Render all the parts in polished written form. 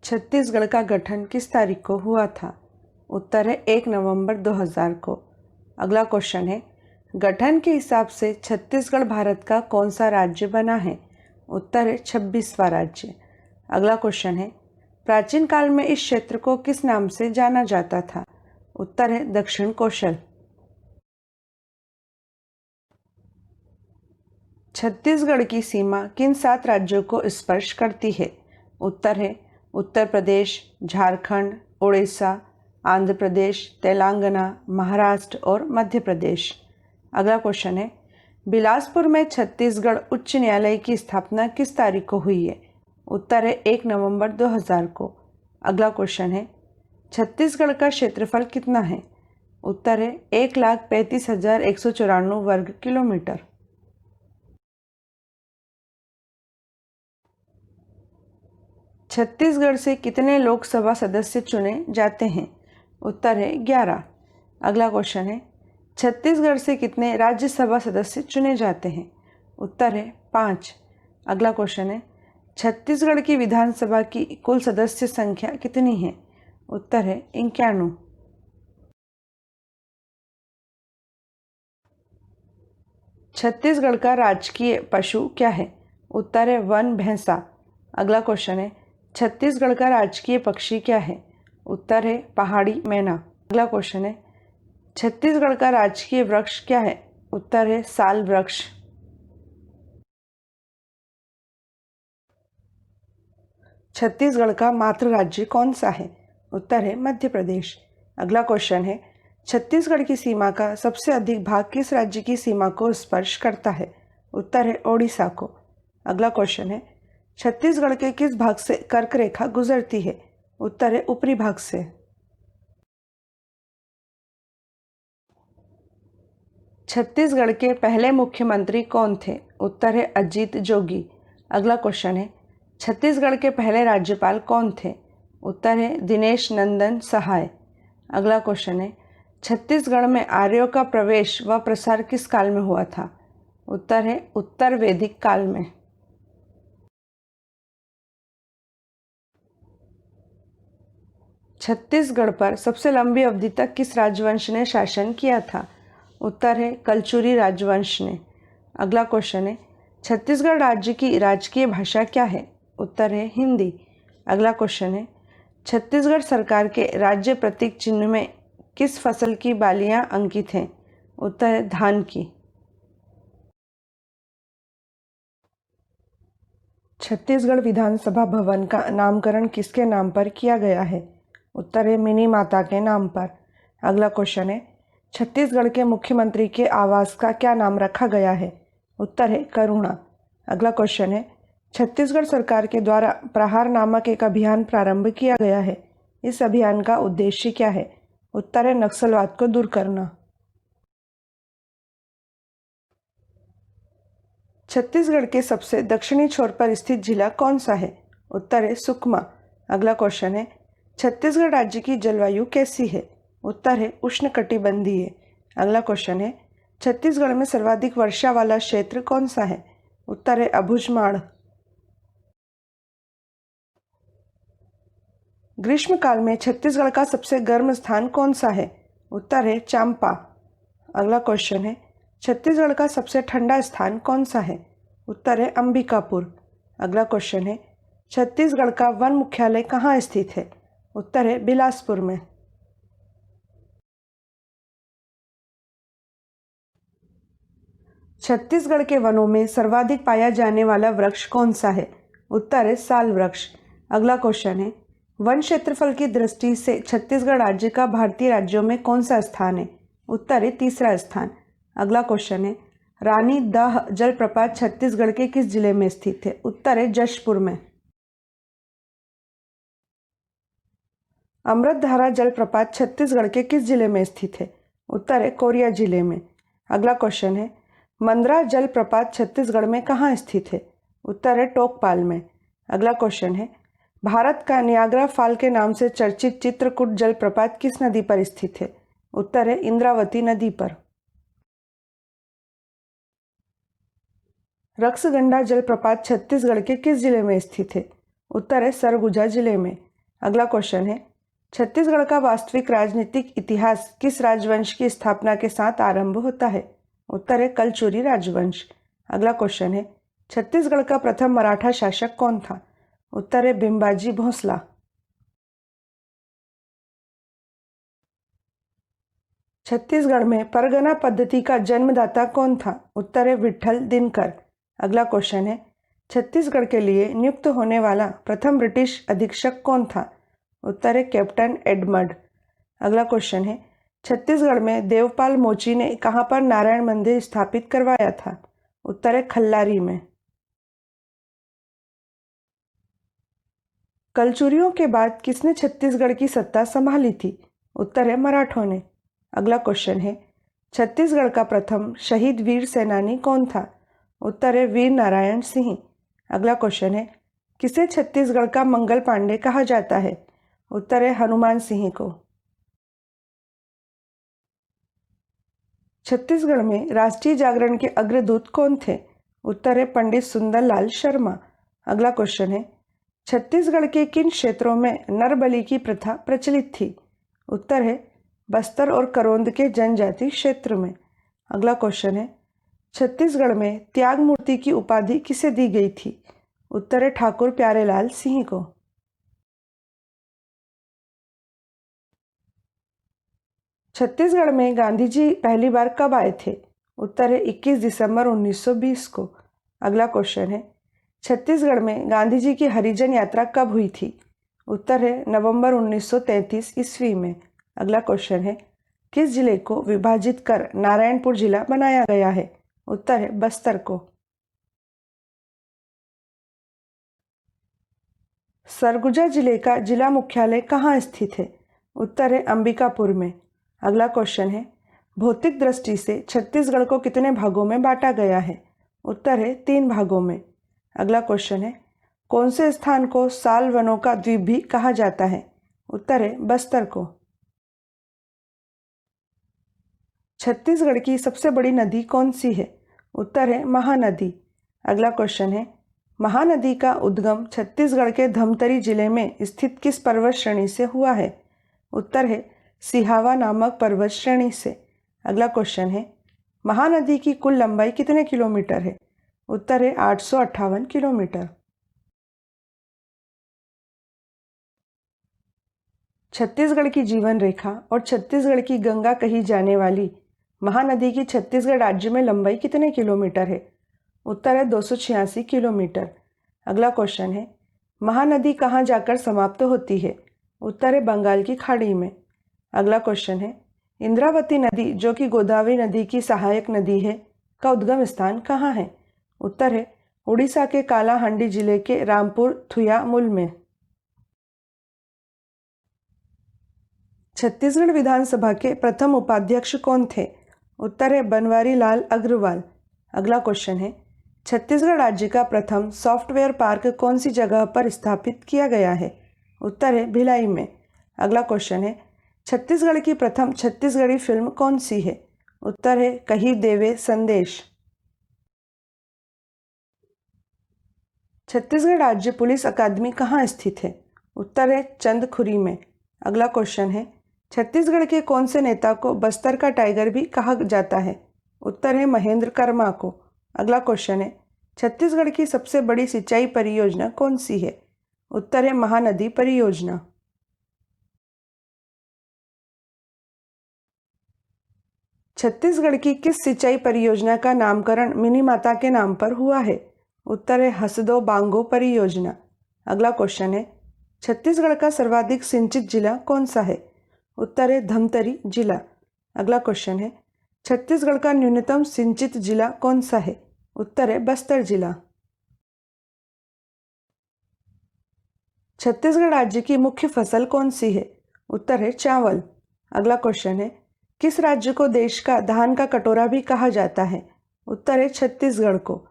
छत्तीसगढ़ का गठन किस तारीख को हुआ था? उत्तर है 1 नवंबर 2000 को। अगला क्वेश्चन है, गठन के हिसाब से छत्तीसगढ़ भारत का कौन सा राज्य बना है? उत्तर है 26वां राज्य। अगला क्वेश्चन है, प्राचीन काल में इस क्षेत्र को किस नाम से जाना जाता था? उत्तर है दक्षिण कोशल। छत्तीसगढ़ की सीमा किन 7 राज्यों को स्पर्श करती है? उत्तर है उत्तर प्रदेश, झारखंड, उड़ीसा, आंध्र प्रदेश, तेलंगाना, महाराष्ट्र और मध्य प्रदेश। अगला क्वेश्चन है, बिलासपुर में छत्तीसगढ़ उच्च न्यायालय की स्थापना किस तारीख को हुई है? उत्तर है 1 नवंबर 2000 को। अगला क्वेश्चन है, छत्तीसगढ़ का क्षेत्रफल कितना है? उत्तर है 1,35,194 वर्ग किलोमीटर। छत्तीसगढ़ से कितने लोकसभा सदस्य चुने जाते हैं? उत्तर है 11। अगला क्वेश्चन है, छत्तीसगढ़ से कितने राज्यसभा सदस्य चुने जाते हैं? उत्तर है 5। अगला क्वेश्चन है, छत्तीसगढ़ की विधानसभा की कुल सदस्य संख्या कितनी है? उत्तर है 91। छत्तीसगढ़ का राजकीय पशु क्या है? उत्तर है वन भैंसा। अगला क्वेश्चन है, छत्तीसगढ़ का राजकीय पक्षी क्या है? उत्तर है पहाड़ी मैना। अगला क्वेश्चन है, छत्तीसगढ़ का राजकीय वृक्ष क्या है? उत्तर है साल वृक्ष। छत्तीसगढ़ का मातृ राज्य कौन सा है? उत्तर है मध्य प्रदेश। अगला क्वेश्चन है, छत्तीसगढ़ की सीमा का सबसे अधिक भाग किस राज्य की सीमा को स्पर्श करता है? उत्तर है ओडिशा को। अगला क्वेश्चन है, छत्तीसगढ़ के किस भाग से कर्क रेखा गुजरती है? उत्तर है ऊपरी भाग से। छत्तीसगढ़ के पहले मुख्यमंत्री कौन थे? उत्तर है अजीत जोगी। अगला क्वेश्चन है, छत्तीसगढ़ के पहले राज्यपाल कौन थे? उत्तर है दिनेश नंदन सहाय। अगला क्वेश्चन है, छत्तीसगढ़ में आर्यों का प्रवेश व प्रसार किस काल में हुआ था? उत्तर है उत्तर वैदिक काल में। छत्तीसगढ़ पर सबसे लंबी अवधि तक किस राजवंश ने शासन किया था? उत्तर है कलचुरी राजवंश ने। अगला क्वेश्चन है, छत्तीसगढ़ राज्य की राजकीय भाषा क्या है? उत्तर है हिंदी। अगला क्वेश्चन है, छत्तीसगढ़ सरकार के राज्य प्रतीक चिन्ह में किस फसल की बालियां अंकित हैं? उत्तर है धान की। छत्तीसगढ़ विधानसभा भवन का नामकरण किसके नाम पर किया गया है? उत्तर है मिनी माता के नाम पर। अगला क्वेश्चन है, छत्तीसगढ़ के मुख्यमंत्री के आवास का क्या नाम रखा गया है? उत्तर है करुणा। अगला क्वेश्चन है, छत्तीसगढ़ सरकार के द्वारा प्रहार नामक एक अभियान प्रारंभ किया गया है। इस अभियान का उद्देश्य क्या है? उत्तर है नक्सलवाद को दूर करना। छत्तीसगढ़ के सबसे दक्षिणी छोर पर स्थित जिला कौन सा है? उत्तर है सुकमा। अगला क्वेश्चन है, छत्तीसगढ़ राज्य की जलवायु कैसी है? उत्तर है उष्णकटिबंधीय। अगला क्वेश्चन है, छत्तीसगढ़ में सर्वाधिक वर्षा वाला क्षेत्र कौन सा है? उत्तर है अबुझमाड़। ग्रीष्मकाल में छत्तीसगढ़ का सबसे गर्म स्थान कौन सा है? उत्तर है चांपा। अगला क्वेश्चन है, छत्तीसगढ़ का सबसे ठंडा स्थान कौन सा है? उत्तर है अंबिकापुर। अगला क्वेश्चन है, छत्तीसगढ़ का वन मुख्यालय कहाँ स्थित है? उत्तर है बिलासपुर में। छत्तीसगढ़ के वनों में सर्वाधिक पाया जाने वाला वृक्ष कौन सा है? उत्तर है साल वृक्ष। अगला क्वेश्चन है, वन क्षेत्रफल की दृष्टि से छत्तीसगढ़ राज्य का भारतीय राज्यों में कौन सा स्थान है? उत्तर है तीसरा स्थान। अगला क्वेश्चन है, रानी दाह जलप्रपात छत्तीसगढ़ के किस जिले में स्थित है? उत्तर है जशपुर में। अमृतधारा जलप्रपात छत्तीसगढ़ के किस जिले में स्थित है? उत्तर है कोरिया जिले में। अगला क्वेश्चन है, मंद्रा जलप्रपात छत्तीसगढ़ में कहाँ स्थित है? उत्तर है टोकपाल में। अगला क्वेश्चन है, भारत का नियाग्रा फॉल के नाम से चर्चित चित्रकूट जलप्रपात किस नदी पर स्थित है? उत्तर है इंद्रावती नदी पर। रक्सगंडा जलप्रपात छत्तीसगढ़ के किस जिले में स्थित है? उत्तर है सरगुजा जिले में। अगला क्वेश्चन है, छत्तीसगढ़ का वास्तविक राजनीतिक इतिहास किस राजवंश की स्थापना के साथ आरंभ होता है? उत्तर है कलचुरी राजवंश। अगला क्वेश्चन है, छत्तीसगढ़ का प्रथम मराठा शासक कौन था? उत्तर है भिमबाजी भोसला। छत्तीसगढ़ में परगना पद्धति का जन्मदाता कौन था? उत्तर है विट्ठल दिनकर। अगला क्वेश्चन है, छत्तीसगढ़ के लिए नियुक्त होने वाला प्रथम ब्रिटिश अधीक्षक कौन था? उत्तर है कैप्टन एडमंड। अगला क्वेश्चन है, छत्तीसगढ़ में देवपाल मोची ने कहाँ पर नारायण मंदिर स्थापित करवाया था? उत्तर है खल्लारी में। कलचुरियों के बाद किसने छत्तीसगढ़ की सत्ता संभाली थी? उत्तर है मराठों ने। अगला क्वेश्चन है, छत्तीसगढ़ का प्रथम शहीद वीर सेनानी कौन था? उत्तर है वीर नारायण सिंह। अगला क्वेश्चन है, किसे छत्तीसगढ़ का मंगल पांडे कहा जाता है? उत्तर है हनुमान सिंह को। छत्तीसगढ़ में राष्ट्रीय जागरण के अग्रदूत कौन थे? उत्तर है पंडित सुंदरलाल शर्मा। अगला क्वेश्चन है, छत्तीसगढ़ के किन क्षेत्रों में नरबलि की प्रथा प्रचलित थी? उत्तर है बस्तर और करोंद के जनजाति क्षेत्र में। अगला क्वेश्चन है, छत्तीसगढ़ में त्याग मूर्ति की उपाधि किसे दी गई थी? उत्तर है ठाकुर प्यारेलाल सिंह को। छत्तीसगढ़ में गांधी जी पहली बार कब आए थे? उत्तर है 21 दिसंबर 1920 को। अगला क्वेश्चन है, छत्तीसगढ़ में गांधी जी की हरिजन यात्रा कब हुई थी? उत्तर है नवंबर 1933 ईस्वी में। अगला क्वेश्चन है, किस जिले को विभाजित कर नारायणपुर जिला बनाया गया है? उत्तर है बस्तर को। सरगुजा जिले का जिला मुख्यालय कहाँ स्थित है? उत्तर है अंबिकापुर में। अगला क्वेश्चन है, भौतिक दृष्टि से छत्तीसगढ़ को कितने भागों में बांटा गया है? उत्तर है 3 भागों में। अगला क्वेश्चन है, कौन से स्थान को साल वनों का द्वीप भी कहा जाता है? उत्तर है बस्तर को। छत्तीसगढ़ की सबसे बड़ी नदी कौन सी है? उत्तर है महानदी। अगला क्वेश्चन है, महानदी का उद्गम छत्तीसगढ़ के धमतरी जिले में स्थित किस पर्वत श्रेणी से हुआ है? उत्तर है सिहावा नामक पर्वत श्रेणी से। अगला क्वेश्चन है, महानदी की कुल लंबाई कितने किलोमीटर है? उत्तर है 858 किलोमीटर। छत्तीसगढ़ की जीवन रेखा और छत्तीसगढ़ की गंगा कही जाने वाली महानदी की छत्तीसगढ़ राज्य में लंबाई कितने किलोमीटर है? उत्तर है 286 किलोमीटर। अगला क्वेश्चन है, महानदी कहाँ जाकर समाप्त होती है? उत्तर है बंगाल की खाड़ी में। अगला क्वेश्चन है, इंद्रावती नदी जो कि गोदावरी नदी की सहायक नदी है का उद्गम स्थान कहाँ है? उत्तर है उड़ीसा के कालाहांडी जिले के रामपुर थुयामुल में। छत्तीसगढ़ विधानसभा के प्रथम उपाध्यक्ष कौन थे? उत्तर है बनवारी लाल अग्रवाल। अगला क्वेश्चन है, छत्तीसगढ़ राज्य का प्रथम सॉफ्टवेयर पार्क कौन सी जगह पर स्थापित किया गया है? उत्तर है भिलाई में। अगला क्वेश्चन है, छत्तीसगढ़ की प्रथम छत्तीसगढ़ी फिल्म कौन सी है? उत्तर है कही देवे संदेश। छत्तीसगढ़ राज्य पुलिस अकादमी कहाँ स्थित है? उत्तर है चंदखुरी में। अगला क्वेश्चन है, छत्तीसगढ़ के कौन से नेता को बस्तर का टाइगर भी कहा जाता है? उत्तर है महेंद्र कर्मा को। अगला क्वेश्चन है, छत्तीसगढ़ की सबसे बड़ी सिंचाई परियोजना कौन सी है? उत्तर है महानदी परियोजना। छत्तीसगढ़ की किस सिंचाई परियोजना का नामकरण मिनी माता के नाम पर हुआ है? उत्तर है हसदो बांगो परियोजना। अगला क्वेश्चन है, छत्तीसगढ़ का सर्वाधिक सिंचित जिला कौन सा है? उत्तर है धमतरी जिला। अगला क्वेश्चन है, छत्तीसगढ़ का न्यूनतम सिंचित जिला कौन सा है? उत्तर है बस्तर जिला। छत्तीसगढ़ राज्य की मुख्य फसल कौन सी है? उत्तर है चावल। अगला क्वेश्चन है, किस राज्य को देश का धान का कटोरा भी कहा जाता है? उत्तर है छत्तीसगढ़ को।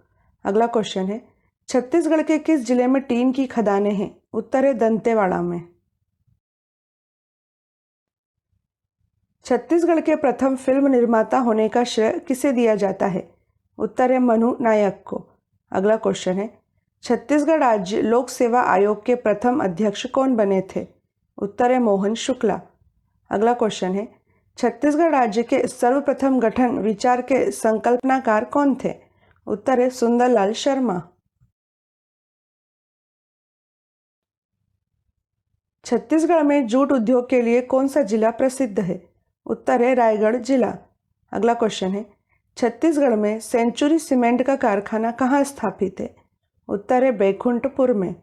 अगला क्वेश्चन है, छत्तीसगढ़ के किस जिले में टीन की खदानें हैं? उत्तर है दंतेवाड़ा में। छत्तीसगढ़ के प्रथम फिल्म निर्माता होने का श्रेय किसे दिया जाता है? उत्तर है मनु नायक को। अगला क्वेश्चन है, छत्तीसगढ़ राज्य लोक सेवा आयोग के प्रथम अध्यक्ष कौन बने थे? उत्तर है मोहन शुक्ला। अगला क्वेश्चन है, छत्तीसगढ़ राज्य के सर्वप्रथम गठन विचार के संकल्पनाकार कौन थे? उत्तर है सुंदरलाल शर्मा। छत्तीसगढ़ में जूट उद्योग के लिए कौन सा जिला प्रसिद्ध है? उत्तर है रायगढ़ जिला। अगला क्वेश्चन है, छत्तीसगढ़ में सेंचुरी सीमेंट का कारखाना कहाँ स्थापित है? उत्तर है बैकुंठपुर में।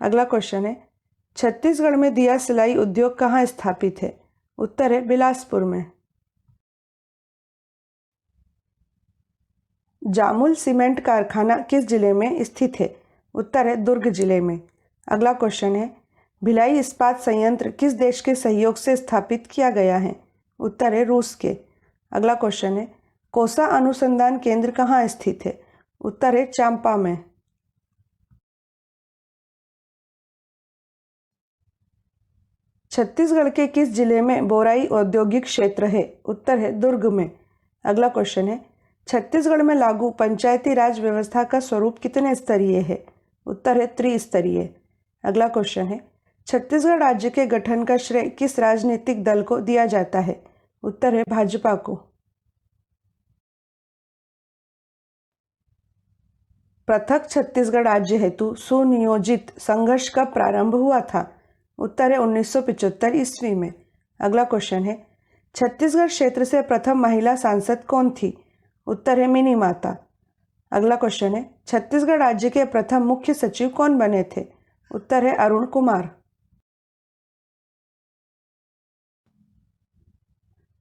अगला क्वेश्चन है, छत्तीसगढ़ में दिया सिलाई उद्योग कहाँ स्थापित है? उत्तर है बिलासपुर में। जामुल सीमेंट कारखाना किस जिले में स्थित है? उत्तर है दुर्ग जिले में। अगला क्वेश्चन है, भिलाई इस्पात संयंत्र किस देश के सहयोग से स्थापित किया गया है? उत्तर है रूस के। अगला क्वेश्चन है, कोसा अनुसंधान केंद्र कहाँ स्थित है? उत्तर है चांपा में। छत्तीसगढ़ के किस जिले में बोराई औद्योगिक क्षेत्र है? उत्तर है दुर्ग में। अगला क्वेश्चन है, छत्तीसगढ़ में लागू पंचायती राज व्यवस्था का स्वरूप कितने स्तरीय है? उत्तर है त्रिस्तरीय। अगला क्वेश्चन है, छत्तीसगढ़ राज्य के गठन का श्रेय किस राजनीतिक दल को दिया जाता है? उत्तर है भाजपा को। पृथक छत्तीसगढ़ राज्य हेतु सुनियोजित संघर्ष कब प्रारंभ हुआ था? उत्तर है 1975 ईस्वी में। अगला क्वेश्चन है, छत्तीसगढ़ क्षेत्र से प्रथम महिला सांसद कौन थी? उत्तर है मिनी माता। अगला क्वेश्चन है, छत्तीसगढ़ राज्य के प्रथम मुख्य सचिव कौन बने थे? उत्तर है अरुण कुमार।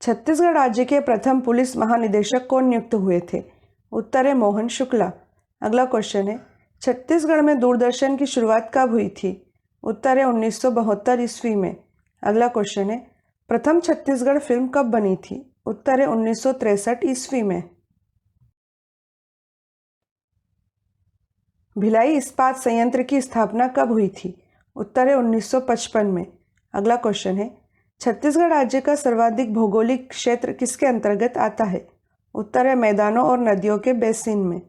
छत्तीसगढ़ राज्य के प्रथम पुलिस महानिदेशक कौन नियुक्त हुए थे? उत्तर है मोहन शुक्ला। अगला क्वेश्चन है, छत्तीसगढ़ में दूरदर्शन की शुरुआत कब हुई थी? उत्तर है 1972 ईस्वी में। अगला क्वेश्चन है, प्रथम छत्तीसगढ़ फिल्म कब बनी थी? उत्तर है 1963 ईस्वी में। भिलाई इस्पात संयंत्र की स्थापना कब हुई थी? उत्तर है 1955 में। अगला क्वेश्चन है, छत्तीसगढ़ राज्य का सर्वाधिक भौगोलिक क्षेत्र किसके अंतर्गत आता है? उत्तर है मैदानों और नदियों के बेसिन में।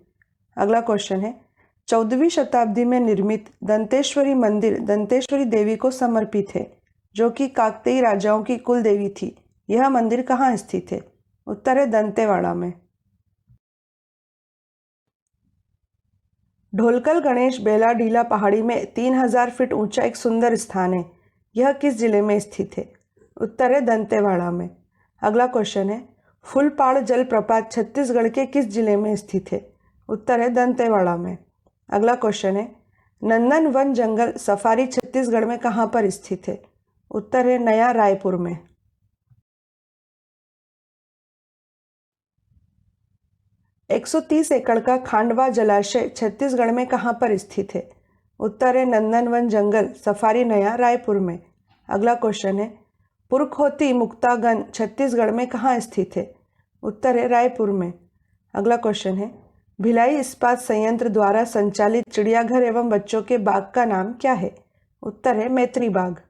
अगला क्वेश्चन है, 14वीं शताब्दी में निर्मित दंतेश्वरी मंदिर दंतेश्वरी देवी को समर्पित है, जो कि काकतीय राजाओं की कुल देवी थी। यह मंदिर कहाँ स्थित है? उत्तर है दंतेवाड़ा में। ढोलकल गणेश बेलाडीला पहाड़ी में 3000 फीट ऊंचा एक सुंदर स्थान है। यह किस जिले में स्थित है? उत्तर है दंतेवाड़ा में। अगला क्वेश्चन है, फुलपाड़ जलप्रपात छत्तीसगढ़ के किस जिले में स्थित है? उत्तर है दंतेवाड़ा में। अगला क्वेश्चन है, नंदन वन जंगल सफारी छत्तीसगढ़ में कहाँ पर स्थित है? उत्तर है नया रायपुर में। एक 130 एकड़ का खांडवा जलाशय छत्तीसगढ़ में कहाँ पर स्थित है? उत्तर है नंदनवन जंगल सफारी नया रायपुर में। अगला क्वेश्चन है, पुरखोती मुक्तागन छत्तीसगढ़ में कहाँ स्थित है? उत्तर है रायपुर में। अगला क्वेश्चन है, भिलाई इस्पात संयंत्र द्वारा संचालित चिड़ियाघर एवं बच्चों के बाग का नाम क्या है? उत्तर है मैत्री बाग।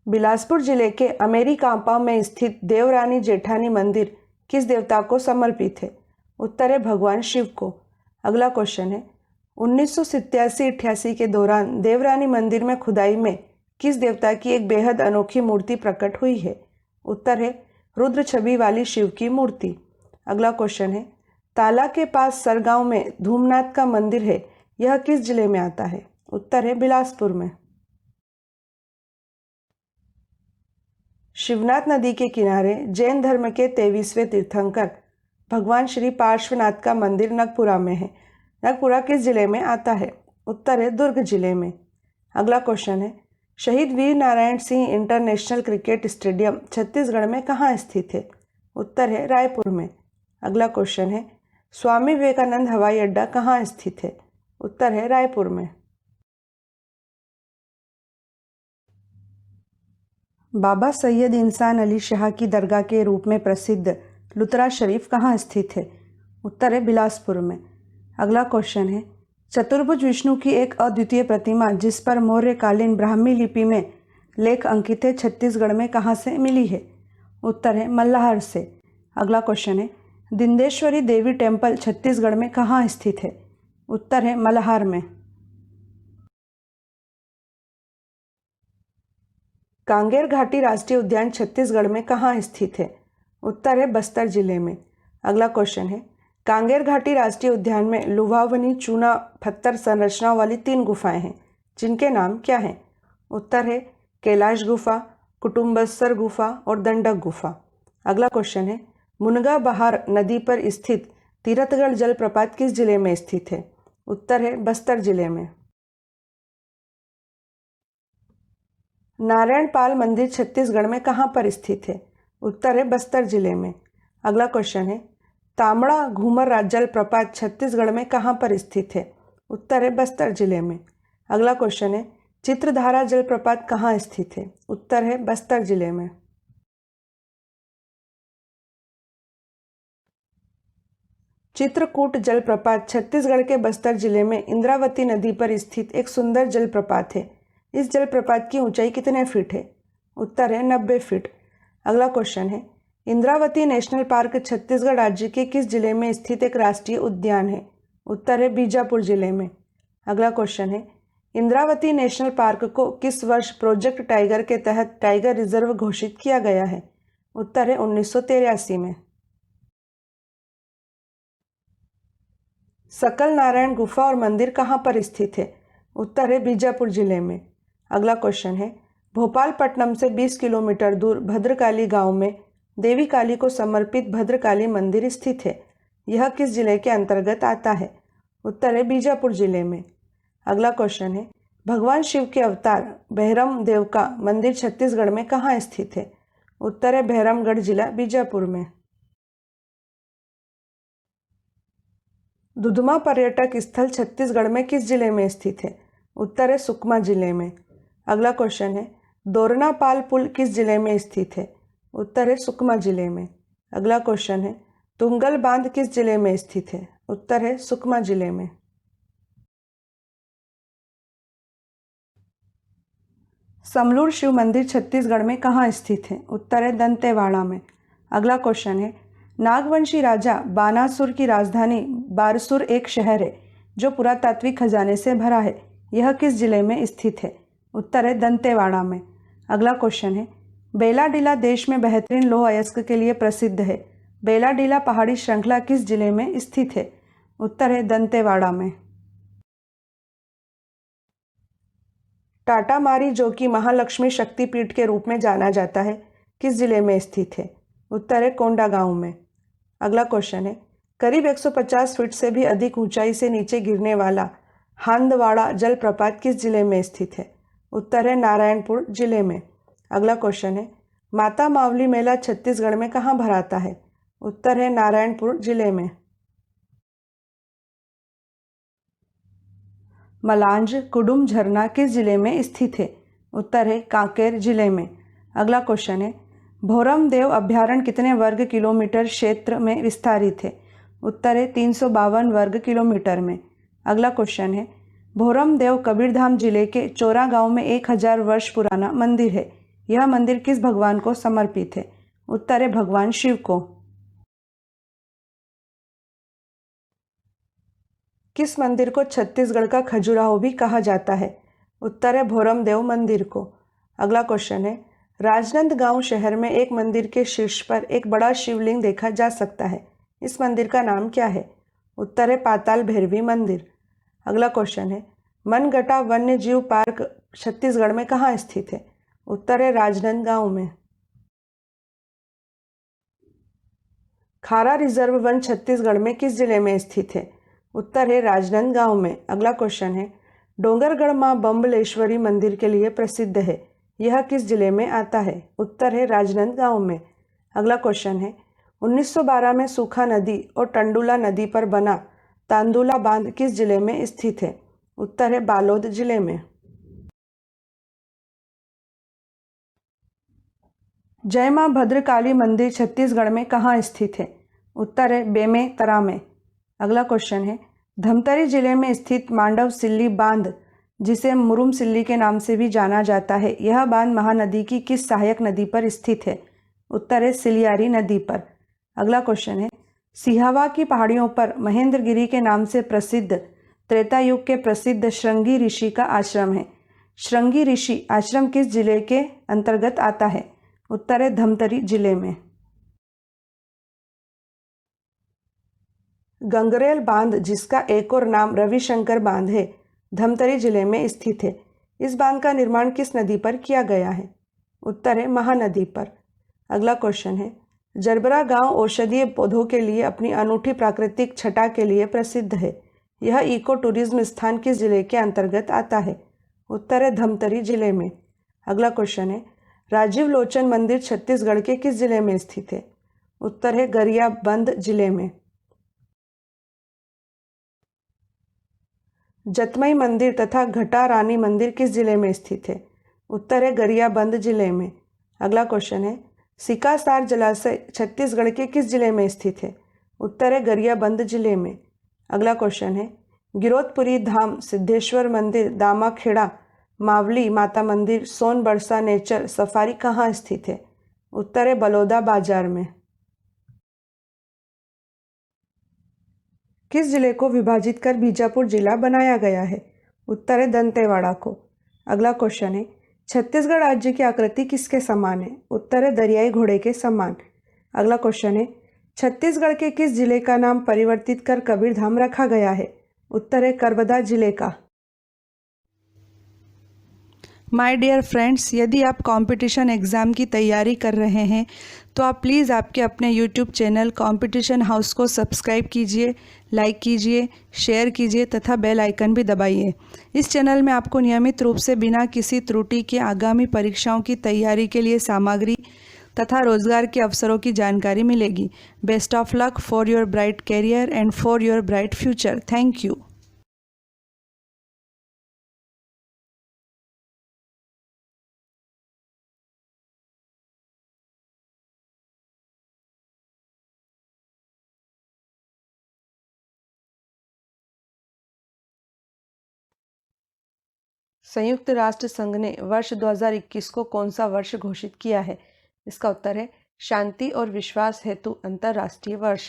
बिलासपुर जिले के अमेरी कांपा में स्थित देवरानी जेठानी मंदिर किस देवता को समर्पित है? उत्तर है भगवान शिव को। अगला क्वेश्चन है, 1987-88 के दौरान देवरानी मंदिर में खुदाई में किस देवता की एक बेहद अनोखी मूर्ति प्रकट हुई है? उत्तर है रुद्र छवि वाली शिव की मूर्ति। अगला क्वेश्चन है, ताला के पास सरगांव में धूमनाथ का मंदिर है, यह किस जिले में आता है? उत्तर है बिलासपुर में। शिवनाथ नदी के किनारे जैन धर्म के 23वें तीर्थंकर भगवान श्री पार्श्वनाथ का मंदिर नगपुरा में है। नगपुरा किस जिले में आता है? उत्तर है दुर्ग जिले में। अगला क्वेश्चन है, Shaheed Veer Narayan Singh international cricket stadium Chhattisgarh में कहाँ स्थित है? उत्तर है रायपुर में। अगला क्वेश्चन है, स्वामी विवेकानंद हवाई अड्डा कहाँ स्थित है? उत्तर है रायपुर में। बाबा सैयद इंसान अली शाह की दरगाह के रूप में प्रसिद्ध लुत्रा शरीफ कहाँ स्थित है? उत्तर है बिलासपुर में। अगला क्वेश्चन है, चतुर्भुज विष्णु की एक अद्वितीय प्रतिमा जिस पर मौर्यकालीन ब्राह्मी लिपि में लेख अंकित है छत्तीसगढ़ में कहाँ से मिली है? उत्तर है मल्लाहार से। अगला क्वेश्चन है, दिंदेश्वरी देवी टेम्पल छत्तीसगढ़ में कहाँ स्थित है? उत्तर है मल्हार में। कांगेर घाटी राष्ट्रीय उद्यान छत्तीसगढ़ में कहाँ स्थित है? उत्तर है बस्तर जिले में। अगला क्वेश्चन है, कांगेर घाटी राष्ट्रीय उद्यान में लुभावनी चूना पत्थर संरचनाओं वाली 3 गुफाएं हैं, जिनके नाम क्या हैं? उत्तर है कैलाश गुफा, कुटुम्बस्सर गुफा और दंडक गुफा। अगला क्वेश्चन है, मुनगा बहार नदी पर स्थित तीरथगढ़ जलप्रपात किस जिले में स्थित है? उत्तर है बस्तर जिले में। नारायणपाल मंदिर छत्तीसगढ़ में कहाँ पर स्थित है? उत्तर है बस्तर जिले में। अगला क्वेश्चन है, तामड़ा घूमर जलप्रपात छत्तीसगढ़ में कहाँ पर स्थित है? उत्तर है बस्तर जिले में। अगला क्वेश्चन है, चित्रधारा जलप्रपात कहाँ स्थित है? उत्तर है बस्तर जिले में। चित्रकूट जलप्रपात छत्तीसगढ़ के बस्तर जिले में इंद्रावती नदी पर स्थित एक सुंदर जलप्रपात है। इस जलप्रपात की ऊंचाई कितने फीट है? उत्तर है 90 फीट। अगला क्वेश्चन है, इंद्रावती नेशनल पार्क छत्तीसगढ़ राज्य के किस जिले में स्थित एक राष्ट्रीय उद्यान है? उत्तर है बीजापुर जिले में। अगला क्वेश्चन है, इंद्रावती नेशनल पार्क को किस वर्ष प्रोजेक्ट टाइगर के तहत टाइगर रिजर्व घोषित किया गया है? उत्तर है 1983 में। सकल नारायण गुफा और मंदिर कहाँ पर स्थित है? उत्तर है बीजापुर जिले में। अगला क्वेश्चन है, भोपालपट्टनम से 20 किलोमीटर दूर भद्रकाली गांव में देवी काली को समर्पित भद्रकाली मंदिर स्थित है। यह किस जिले के अंतर्गत आता है? उत्तर है बीजापुर जिले में। अगला क्वेश्चन है, भगवान शिव के अवतार बहरम देव का मंदिर छत्तीसगढ़ में कहाँ स्थित है? उत्तर है बहरमगढ़ जिला बीजापुर में। दुधमा पर्यटक स्थल छत्तीसगढ़ में किस जिले में स्थित है? उत्तर है सुकमा जिले में। अगला क्वेश्चन है, दोरनापाल पुल किस जिले में स्थित है? उत्तर है सुकमा जिले में। अगला क्वेश्चन है, तुंगल बांध किस जिले में स्थित है? उत्तर है सुकमा जिले में। समलूर शिव मंदिर छत्तीसगढ़ में कहाँ स्थित है? उत्तर है दंतेवाड़ा में। अगला क्वेश्चन है, नागवंशी राजा बानासुर की राजधानी बारसूर एक शहर है जो पुरातात्विक खजाने से भरा है। यह किस जिले में स्थित है? उत्तर है दंतेवाड़ा में। अगला क्वेश्चन है, बेलाडीला देश में बेहतरीन लौह अयस्क के लिए प्रसिद्ध है। बेलाडीला पहाड़ी श्रृंखला किस जिले में स्थित है? उत्तर है दंतेवाड़ा में। टाटामारी, जो कि महालक्ष्मी शक्तिपीठ के रूप में जाना जाता है, किस जिले में स्थित है? उत्तर है कोंडागांव में। अगला क्वेश्चन है, करीब 150 फीट से भी अधिक ऊंचाई से नीचे गिरने वाला हांदवाड़ा जलप्रपात किस जिले में स्थित है? उत्तर है नारायणपुर जिले में। अगला क्वेश्चन है, माता मावली मेला छत्तीसगढ़ में कहाँ भराता है? उत्तर है नारायणपुर जिले में। मलांज कुडुम झरना किस जिले में स्थित है? उत्तर है कांकेर जिले में। अगला क्वेश्चन है, भोरम देव अभ्यारण्य कितने वर्ग किलोमीटर क्षेत्र में विस्तारित है? उत्तर है 352 वर्ग किलोमीटर में। अगला क्वेश्चन है, भोरम देव कबीरधाम जिले के चोरा गांव में 1000 वर्ष पुराना मंदिर है। यह मंदिर किस भगवान को समर्पित है? उत्तर है भगवान शिव को। किस मंदिर को छत्तीसगढ़ का खजुराहो भी कहा जाता है? उत्तर है भोरम देव मंदिर को। अगला क्वेश्चन है, राजनांदगांव शहर में एक मंदिर के शीर्ष पर एक बड़ा शिवलिंग देखा जा सकता है। इस मंदिर का नाम क्या है? उत्तर है पाताल भैरवी मंदिर। अगला क्वेश्चन है, मनगटा वन्य जीव पार्क छत्तीसगढ़ में कहाँ स्थित है? उत्तर है राजनांदगांव में। खारा रिजर्व वन छत्तीसगढ़ में किस जिले में स्थित है? उत्तर है राजनांदगांव में। अगला क्वेश्चन है, डोंगरगढ़ मां बम्बलेश्वरी मंदिर के लिए प्रसिद्ध है। यह किस जिले में आता है? उत्तर है राजनांदगांव में। अगला क्वेश्चन है, 1912 में सूखा नदी और टंडुला नदी पर बना तांदुला बांध किस जिले में स्थित है? उत्तर है बालोद जिले में। जय मां भद्रकाली मंदिर छत्तीसगढ़ में कहाँ स्थित है? उत्तर है बेमेतरा में। अगला क्वेश्चन है, धमतरी जिले में स्थित मांडव सिल्ली बांध, जिसे मुरुम सिल्ली के नाम से भी जाना जाता है, यह बांध महानदी की किस सहायक नदी पर स्थित है? उत्तर है सिलियारी नदी पर। अगला क्वेश्चन है, सिहावा की पहाड़ियों पर महेंद्रगिरी के नाम से प्रसिद्ध त्रेता युग के प्रसिद्ध श्रृंगी ऋषि का आश्रम है। श्रृंगी ऋषि आश्रम किस जिले के अंतर्गत आता है? उत्तर है धमतरी जिले में। गंगरेल बांध, जिसका एक और नाम रविशंकर बांध है, धमतरी जिले में स्थित है। इस बांध का निर्माण किस नदी पर किया गया है? उत्तर है महानदी पर। अगला क्वेश्चन है, जरबरा गांव औषधीय पौधों के लिए अपनी अनूठी प्राकृतिक छटा के लिए प्रसिद्ध है। यह इको टूरिज्म स्थान किस जिले के अंतर्गत आता है? उत्तर है धमतरी जिले में। अगला क्वेश्चन है, राजीव लोचन मंदिर छत्तीसगढ़ के किस जिले में स्थित है? उत्तर है गरियाबंद जिले में। जतमई मंदिर तथा घटा रानी मंदिर किस जिले में स्थित है? उत्तर है गरियाबंद जिले में। अगला क्वेश्चन है, सिकासार जलाशय छत्तीसगढ़ के किस जिले में स्थित है? उत्तर है गरियाबंद जिले में। अगला क्वेश्चन है, गिरोधपुरी धाम, सिद्धेश्वर मंदिर, दामाखेड़ा, मावली माता मंदिर, सोनबरसा नेचर सफारी कहाँ स्थित है? उत्तर है बलौदा बाजार में। किस जिले को विभाजित कर बीजापुर जिला बनाया गया है? उत्तर है दंतेवाड़ा को। अगला क्वेश्चन है, छत्तीसगढ़ राज्य की आकृति किसके समान है? उत्तर है दरियाई घोड़े के समान। अगला क्वेश्चन है, छत्तीसगढ़ के किस जिले का नाम परिवर्तित कर कबीरधाम रखा गया है? उत्तर है करबदा जिले का। माय डियर फ्रेंड्स, यदि आप कंपटीशन एग्ज़ाम की तैयारी कर रहे हैं तो आप प्लीज़ आपके अपने यूट्यूब चैनल कंपटीशन हाउस को सब्सक्राइब कीजिए, लाइक कीजिए, शेयर कीजिए तथा बेल आइकन भी दबाइए। इस चैनल में आपको नियमित रूप से बिना किसी त्रुटि के आगामी परीक्षाओं की तैयारी के लिए सामग्री तथा रोजगार के अवसरों की जानकारी मिलेगी। Best of luck for your bright career and for your bright future. Thank you. संयुक्त राष्ट्र संघ ने वर्ष 2021 को कौन सा वर्ष घोषित किया है? इसका उत्तर है शांति और विश्वास हेतु अंतर्राष्ट्रीय वर्ष।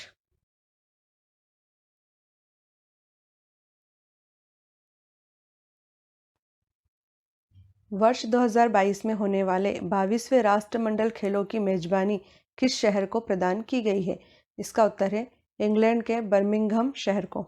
वर्ष 2022 में होने वाले 22वें राष्ट्रमंडल खेलों की मेजबानी किस शहर को प्रदान की गई है? इसका उत्तर है इंग्लैंड के बर्मिंघम शहर को।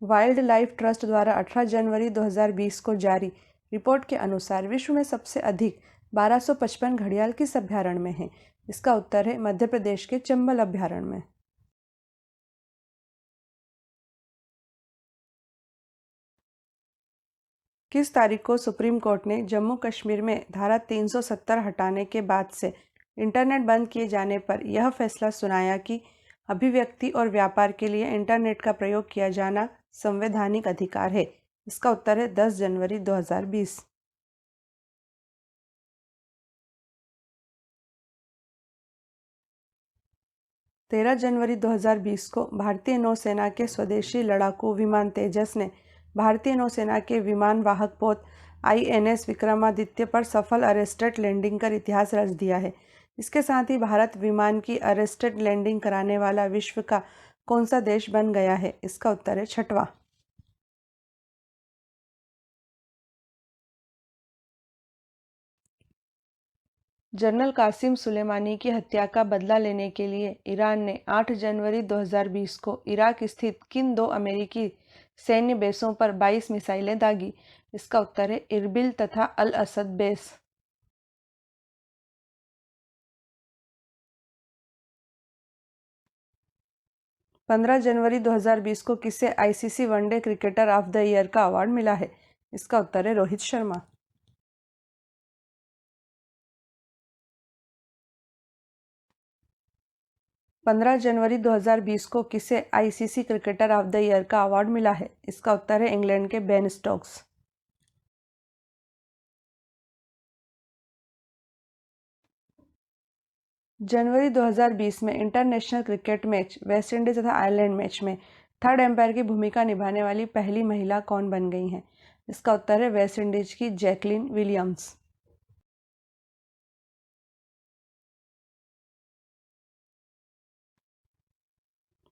वाइल्ड लाइफ ट्रस्ट द्वारा 18 जनवरी 2020 को जारी रिपोर्ट के अनुसार विश्व में सबसे अधिक 1255 घड़ियाल किस अभ्यारण्य में है? इसका उत्तर है मध्य प्रदेश के चंबल अभ्यारण्य में। किस तारीख को सुप्रीम कोर्ट ने जम्मू कश्मीर में धारा 370 हटाने के बाद से इंटरनेट बंद किए जाने पर यह फैसला सुनाया कि अभिव्यक्ति और व्यापार के लिए इंटरनेट का प्रयोग किया जाना संवैधानिक अधिकार है? इसका उत्तर है 10 जनवरी 2020। तेरह जनवरी 2020 को भारतीय नौसेना के स्वदेशी लड़ाकू विमान तेजस ने भारतीय नौसेना के विमान वाहक पोत INS विक्रमादित्य पर सफल अरेस्टेड लैंडिंग कर इतिहास रच दिया है। इसके साथ ही भारत विमान की अरेस्टेड लैंडिंग कराने वाला विश्व का कौन सा देश बन गया है? इसका उत्तर है छठवां। जनरल कासिम सुलेमानी की हत्या का बदला लेने के लिए ईरान ने 8 जनवरी 2020 को इराक स्थित किन दो अमेरिकी सैन्य बेसों पर 22 मिसाइलें दागी? इसका उत्तर है इरबिल तथा अल असद बेस। पंद्रह जनवरी 2020 को किसे ICC one day cricketer of the year का अवार्ड मिला है? इसका उत्तर है रोहित शर्मा। 15 जनवरी 2020 को किसे ICC cricketer of the year का अवार्ड मिला है? इसका उत्तर है इंग्लैंड के बेन स्टोक्स। जनवरी 2020 में इंटरनेशनल क्रिकेट मैच वेस्टइंडीज तथा आयरलैंड मैच में थर्ड एम्पायर की भूमिका निभाने वाली पहली महिला कौन बन गई हैं? इसका उत्तर है वेस्टइंडीज की जैकलिन विलियम्स।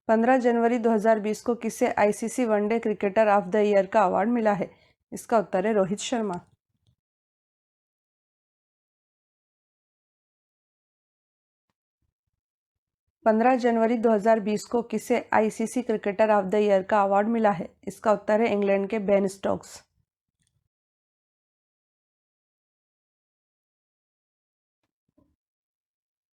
15 जनवरी 2020 को किसे ICC one day cricketer of the year का अवार्ड मिला है? इसका उत्तर है रोहित शर्मा। 15 जनवरी 2020 को किसे ICC cricketer of the year का अवार्ड मिला है? इसका उत्तर है इंग्लैंड के बेन स्टोक्स।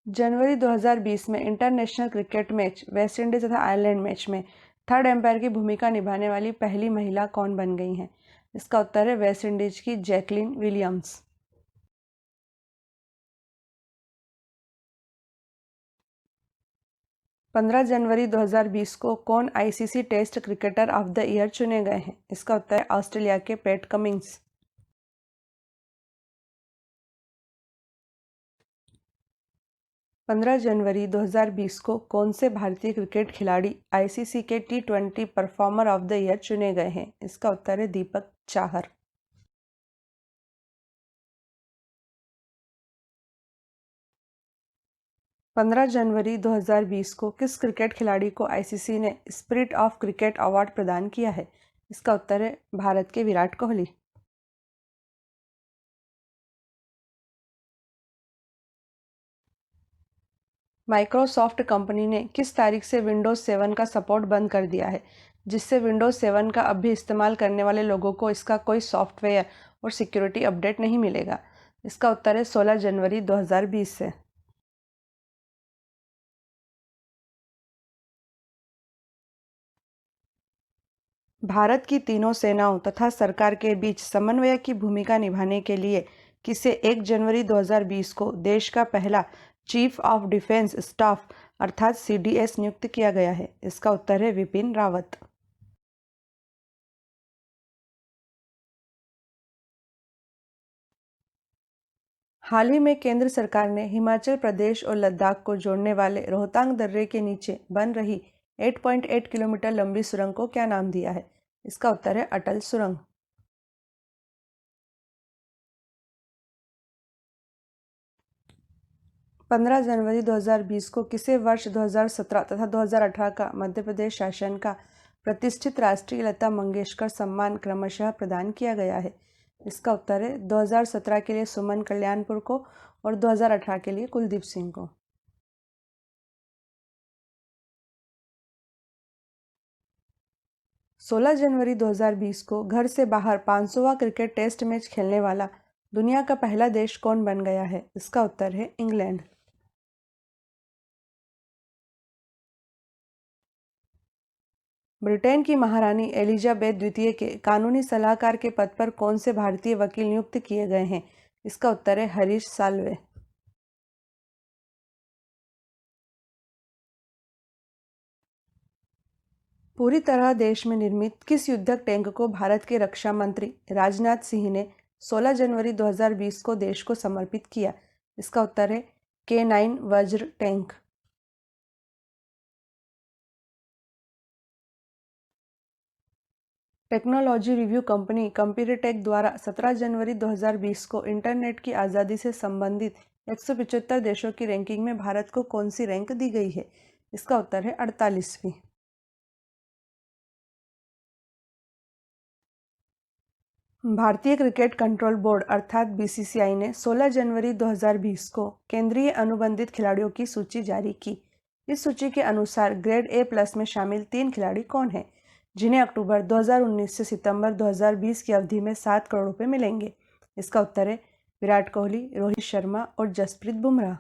जनवरी 2020 में इंटरनेशनल क्रिकेट मैच वेस्टइंडीज तथा आयरलैंड मैच में थर्ड एम्पायर की भूमिका निभाने वाली पहली महिला कौन बन गई हैं? इसका उत्तर है वेस्टइंडीज की जैकलिन विलियम्स। 15 जनवरी 2020 को कौन ICC test cricketer of the year चुने गए हैं? इसका उत्तर है ऑस्ट्रेलिया के पैट कमिंस। 15 जनवरी 2020 को कौन से भारतीय क्रिकेट खिलाड़ी आईसीसी के T20 performer of the year चुने गए हैं? इसका उत्तर है दीपक चाहर। 15 जनवरी 2020 को किस क्रिकेट खिलाड़ी को आईसीसी ने स्पिरिट ऑफ क्रिकेट अवार्ड प्रदान किया है? इसका उत्तर है भारत के विराट कोहली। माइक्रोसॉफ्ट कंपनी ने किस तारीख से विंडोज 7 का सपोर्ट बंद कर दिया है, जिससे विंडोज 7 का अब भी इस्तेमाल करने वाले लोगों को इसका कोई सॉफ्टवेयर और सिक्योरिटी अपडेट नहीं मिलेगा? इसका उत्तर है 16 जनवरी 2020 से। भारत की तीनों सेनाओं तथा सरकार के बीच समन्वय की भूमिका निभाने के लिए किसे 1 जनवरी 2020 को देश का पहला चीफ ऑफ डिफेंस स्टाफ अर्थात सीडीएस नियुक्त किया गया है? इसका उत्तर है विपिन रावत। हाल ही में केंद्र सरकार ने हिमाचल प्रदेश और लद्दाख को जोड़ने वाले रोहतांग दर्रे के नीचे बन रही 8.8 किलोमीटर लंबी सुरंग को क्या नाम दिया है? इसका उत्तर है अटल सुरंग। 15 जनवरी 2020 को किसे वर्ष 2017 तथा 2018 का मध्य प्रदेश शासन का प्रतिष्ठित राष्ट्रीय लता मंगेशकर सम्मान क्रमशः प्रदान किया गया है? इसका उत्तर है 2017 के लिए सुमन कल्याणपुर को और 2018 के लिए कुलदीप सिंह को। 16 जनवरी 2020 को घर से बाहर 500वां क्रिकेट टेस्ट मैच खेलने वाला दुनिया का पहला देश कौन बन गया है? इसका उत्तर है इंग्लैंड। ब्रिटेन की महारानी एलिजाबेथ द्वितीय के कानूनी सलाहकार के पद पर कौन से भारतीय वकील नियुक्त किए गए हैं? इसका उत्तर है हरीश साल्वे। पूरी तरह देश में निर्मित किस युद्धक टैंक को भारत के रक्षा मंत्री राजनाथ सिंह ने 16 जनवरी 2020 को देश को समर्पित किया? इसका उत्तर है K9 वज्र टैंक। टेक्नोलॉजी रिव्यू कंपनी कंप्यूटरटेक द्वारा 17 जनवरी 2020 को इंटरनेट की आज़ादी से संबंधित 175 देशों की रैंकिंग में भारत को कौन सी रैंक दी गई है? इसका उत्तर है 48वीं। भारतीय क्रिकेट कंट्रोल बोर्ड अर्थात बीसीसीआई ने 16 जनवरी 2020 को केंद्रीय अनुबंधित खिलाड़ियों की सूची जारी की। इस सूची के अनुसार ग्रेड ए प्लस में शामिल 3 खिलाड़ी कौन हैं, जिन्हें अक्टूबर 2019 से सितंबर 2020 की अवधि में 7 करोड़ रुपए मिलेंगे? इसका उत्तर है विराट कोहली, रोहित शर्मा और जसप्रीत बुमराह।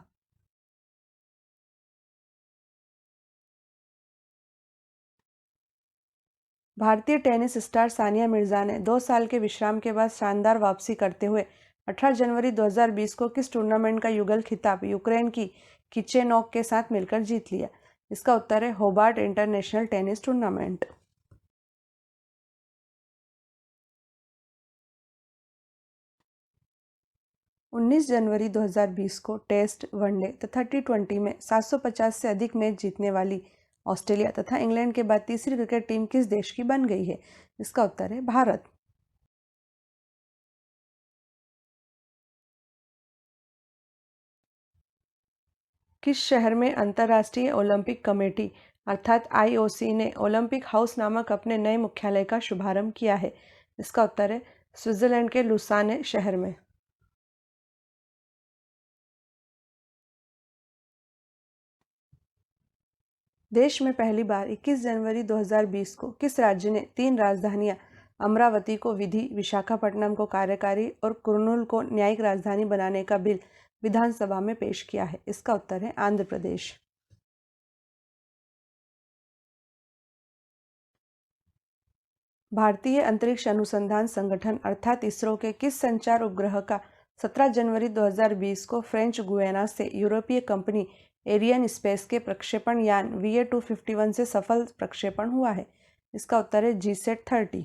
भारतीय टेनिस स्टार सानिया मिर्जा ने 2 साल के विश्राम के बाद शानदार वापसी करते हुए 18 जनवरी 2020 को किस टूर्नामेंट का युगल खिताब यूक्रेन की किचेनोक के साथ मिलकर जीत लिया? इसका उत्तर है होबार्ट इंटरनेशनल टेनिस टूर्नामेंट। 19 जनवरी 2020 को टेस्ट, वनडे तथा T20 में 750 से अधिक मैच जीतने वाली ऑस्ट्रेलिया तथा इंग्लैंड के बाद तीसरी क्रिकेट टीम किस देश की बन गई है? इसका उत्तर है भारत। किस शहर में अंतर्राष्ट्रीय ओलंपिक कमेटी अर्थात आईओसी ने ओलंपिक हाउस नामक अपने नए मुख्यालय का शुभारंभ किया है? इसका उत्तर है स्विट्जरलैंड के लुसाने शहर में। देश में पहली बार 21 जनवरी 2020 को किस राज्य ने 3 राजधानियां अमरावती को विधि, विशाखापट्टनम को कार्यकारी और कुर्नूल को न्यायिक राजधानी बनाने का बिल विधानसभा में पेश किया है? इसका उत्तर है आंध्र प्रदेश। भारतीय अंतरिक्ष अनुसंधान संगठन अर्थात इसरो के किस संचार उपग्रह का 17 जनवरी 2020 को फ्रेंच गुयाना से यूरोपीय कंपनी एरियन स्पेस के प्रक्षेपण यान VA251 से सफल प्रक्षेपण हुआ है? इसका उत्तर है GSAT-30।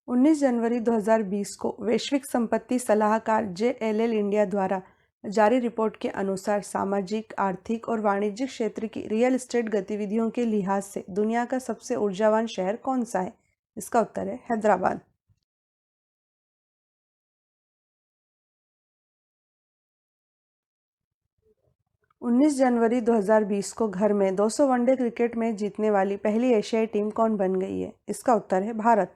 19 जनवरी 2020 को वैश्विक संपत्ति सलाहकार JLL इंडिया द्वारा जारी रिपोर्ट के अनुसार सामाजिक, आर्थिक और वाणिज्यिक क्षेत्र की रियल एस्टेट गतिविधियों के लिहाज से दुनिया का सबसे ऊर्जावान शहर कौन सा है? इसका उत्तर है हैदराबाद। 19 जनवरी 2020 को घर में 200 वनडे क्रिकेट मैच जीतने वाली पहली एशियाई टीम कौन बन गई है? इसका उत्तर है भारत।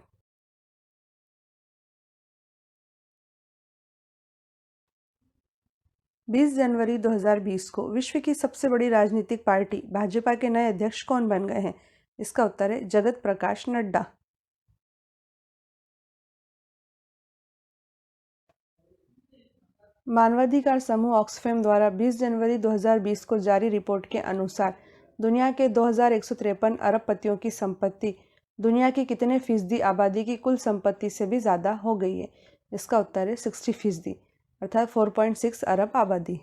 20 जनवरी 2020 को विश्व की सबसे बड़ी राजनीतिक पार्टी भाजपा के नए अध्यक्ष कौन बन गए हैं? इसका उत्तर है जगत प्रकाश नड्डा। मानवाधिकार समूह ऑक्सफैम द्वारा 20 जनवरी 2020 को जारी रिपोर्ट के अनुसार दुनिया के 2153 अरबपतियों की संपत्ति दुनिया की कितने फीसदी आबादी की कुल संपत्ति से भी ज़्यादा हो गई है? इसका उत्तर है 60%, अर्थात 4.6 अरब आबादी।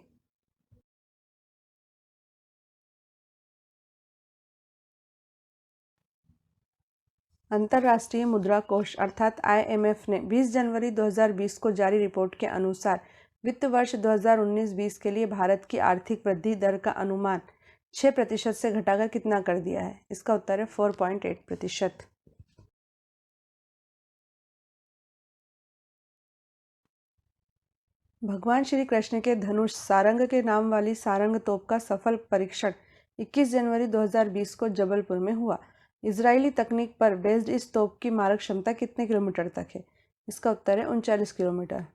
अंतर्राष्ट्रीय मुद्रा कोष अर्थात IMF ने 20 जनवरी 2020 को जारी रिपोर्ट के अनुसार वित्त वर्ष 2019-20 के लिए भारत की आर्थिक वृद्धि दर का अनुमान 6% से घटाकर कितना कर दिया है? इसका उत्तर है 4.8%। भगवान श्री कृष्ण के धनुष सारंग के नाम वाली सारंग तोप का सफल परीक्षण 21 जनवरी 2020 को जबलपुर में हुआ। इजरायली तकनीक पर बेस्ड इस तोप की मारक क्षमता कितने किलोमीटर तक है? इसका उत्तर है 39 किलोमीटर।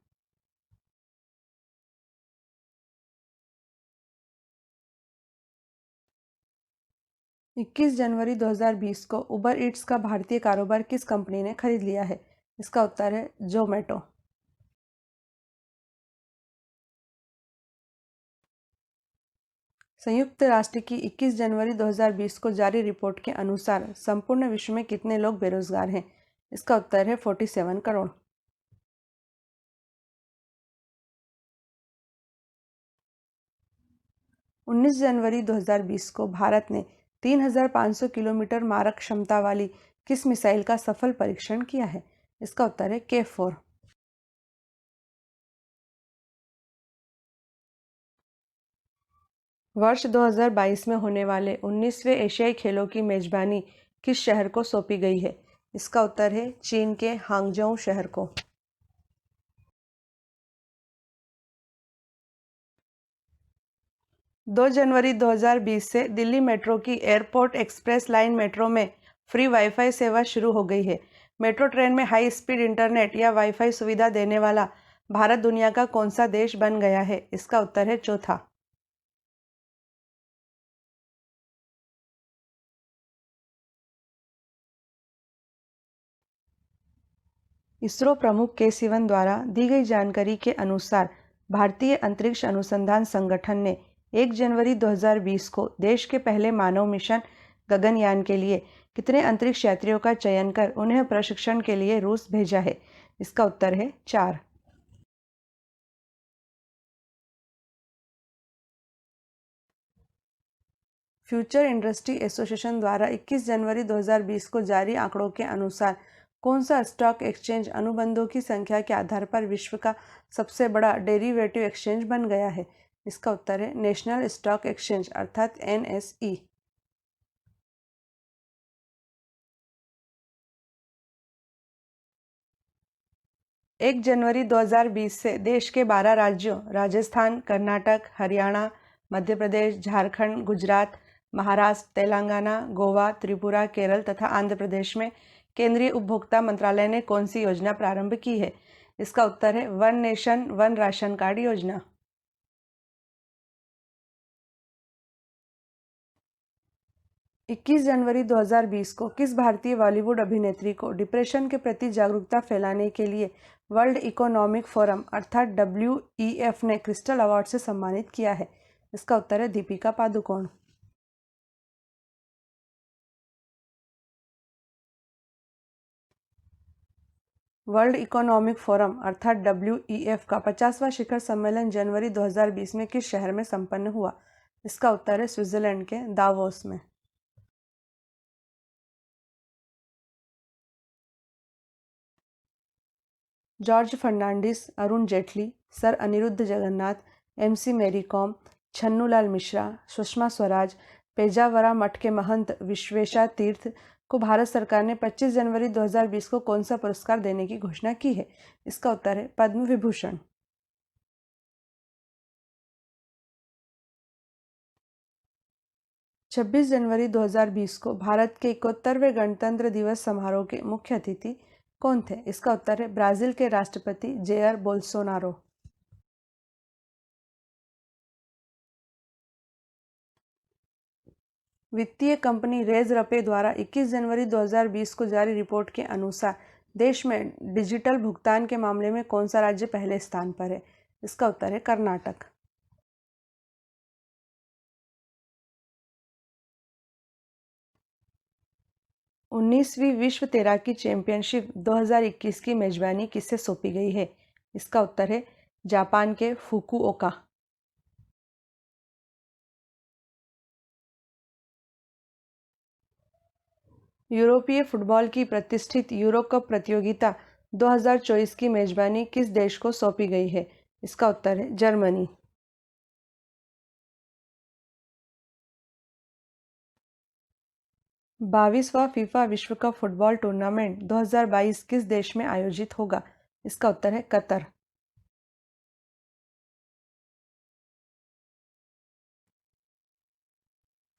इक्कीस जनवरी 2020 को उबर ईट्स का भारतीय कारोबार किस कंपनी ने खरीद लिया है? इसका उत्तर है जोमैटो। संयुक्त राष्ट्र की 21 जनवरी 2020 को जारी रिपोर्ट के अनुसार संपूर्ण विश्व में कितने लोग बेरोजगार हैं? इसका उत्तर है 47 करोड़। 19 जनवरी 2020 को भारत ने 3500 किलोमीटर मारक क्षमता वाली किस मिसाइल का सफल परीक्षण किया है? इसका उत्तर है K4। वर्ष 2022 में होने वाले 19वें एशियाई खेलों की मेजबानी किस शहर को सौंपी गई है? इसका उत्तर है चीन के हांगझोउ शहर को। 2 जनवरी 2020 से दिल्ली मेट्रो की एयरपोर्ट एक्सप्रेस लाइन मेट्रो में फ्री वाईफाई सेवा शुरू हो गई है। मेट्रो ट्रेन में हाई स्पीड इंटरनेट या वाईफाई सुविधा देने वाला भारत दुनिया का कौन सा देश बन गया है? इसका उत्तर है चौथा। इसरो प्रमुख के सिवन द्वारा दी गई जानकारी के अनुसार भारतीय अंतरिक्ष अनुसंधान संगठन ने 1 जनवरी 2020 को देश के पहले मानव मिशन गगनयान के लिए कितने अंतरिक्ष यात्रियों का चयन कर उन्हें प्रशिक्षण के लिए रूस भेजा है? इसका उत्तर है 4। फ्यूचर इंडस्ट्री एसोसिएशन द्वारा 21 जनवरी 2020 को जारी आंकड़ों के अनुसार कौन सा स्टॉक एक्सचेंज अनुबंधों की संख्या के आधार पर विश्व का सबसे बड़ा डेरिवेटिव एक्सचेंज बन गया है? इसका उत्तर है नेशनल स्टॉक एक्सचेंज अर्थात NSE। 1 जनवरी 2020 से देश के 12 राज्यों राजस्थान, कर्नाटक, हरियाणा, मध्य प्रदेश, झारखंड, गुजरात, महाराष्ट्र, तेलंगाना, गोवा, त्रिपुरा, केरल तथा आंध्र प्रदेश में केंद्रीय उपभोक्ता मंत्रालय ने कौन सी योजना प्रारंभ की है? इसका उत्तर है one nation one ration card योजना। 21 जनवरी 2020 को किस भारतीय बॉलीवुड अभिनेत्री को डिप्रेशन के प्रति जागरूकता फैलाने के लिए वर्ल्ड इकोनॉमिक फोरम अर्थात WEF ने क्रिस्टल अवार्ड से सम्मानित किया है? इसका उत्तर है Deepika Padukone. World economic forum अर्थात WEF का 50वां शिखर सम्मेलन जनवरी 2020 में किस शहर में संपन्न हुआ? इसका उत्तर है स्विट्जरलैंड के दावोस में। George Fernandes, Arun Jaitley, sir Anerood Jugnauth, MC Mary Kom, Chhannulal Mishra, Sushma Swaraj, Pejavara Matha के महंत विश्वेशा तीर्थ को भारत सरकार ने 25 जनवरी 2020 को कौन सा पुरस्कार देने की घोषणा की है? इसका उत्तर है पद्म विभूषण। 26 जनवरी 2020 को भारत के 71वें गणतंत्र दिवस समारोह के मुख्य अतिथि कौन थे? इसका उत्तर है ब्राजील के राष्ट्रपति जेयर बोल्सोनारो। वित्तीय कंपनी रेजरपे द्वारा 21 जनवरी 2020 को जारी रिपोर्ट के अनुसार देश में डिजिटल भुगतान के मामले में कौन सा राज्य पहले स्थान पर है? इसका उत्तर है कर्नाटक। उन्नीसवीं विश्व तैराकी चैंपियनशिप 2021 की मेजबानी किसे सौंपी गई है? इसका उत्तर है जापान के फुकुओका। यूरोपीय फुटबॉल की प्रतिष्ठित यूरो कप प्रतियोगिता 2024 की मेजबानी किस देश को सौंपी गई है? इसका उत्तर है जर्मनी। 22वां फीफा विश्व कप फुटबॉल टूर्नामेंट 2022 किस देश में आयोजित होगा? इसका उत्तर है कतर।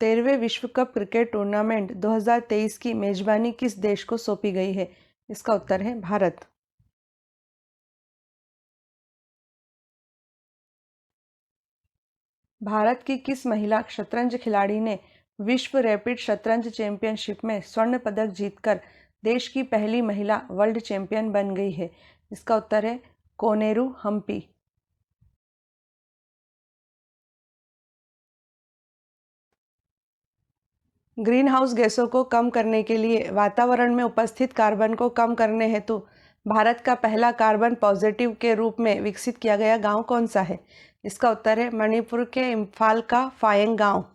तेरहवें विश्व कप क्रिकेट टूर्नामेंट 2023 की मेजबानी किस देश को सौंपी गई है? इसका उत्तर है भारत। भारत की किस महिला शतरंज खिलाड़ी ने विश्व रैपिड शतरंज चैंपियनशिप में स्वर्ण पदक जीतकर देश की पहली महिला वर्ल्ड चैंपियन बन गई है? इसका उत्तर है कोनेरू हम्पी। ग्रीन हाउस गैसों को कम करने के लिए वातावरण में उपस्थित कार्बन को कम करने हेतु भारत का पहला कार्बन पॉजिटिव के रूप में विकसित किया गया गांव कौन सा है? इसका उत्तर है मणिपुर के इम्फाल का फायंग गांव।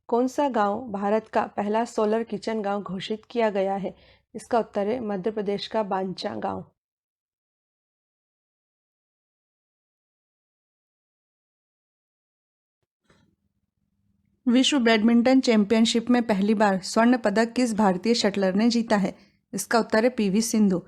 कौन सा गांव भारत का पहला सोलर किचन गांव घोषित किया गया है? इसका उत्तर है मध्य प्रदेश का बांचा गांव। विश्व बैडमिंटन चैंपियनशिप में पहली बार स्वर्ण पदक किस भारतीय शटलर ने जीता है? इसका उत्तर है PV सिंधु।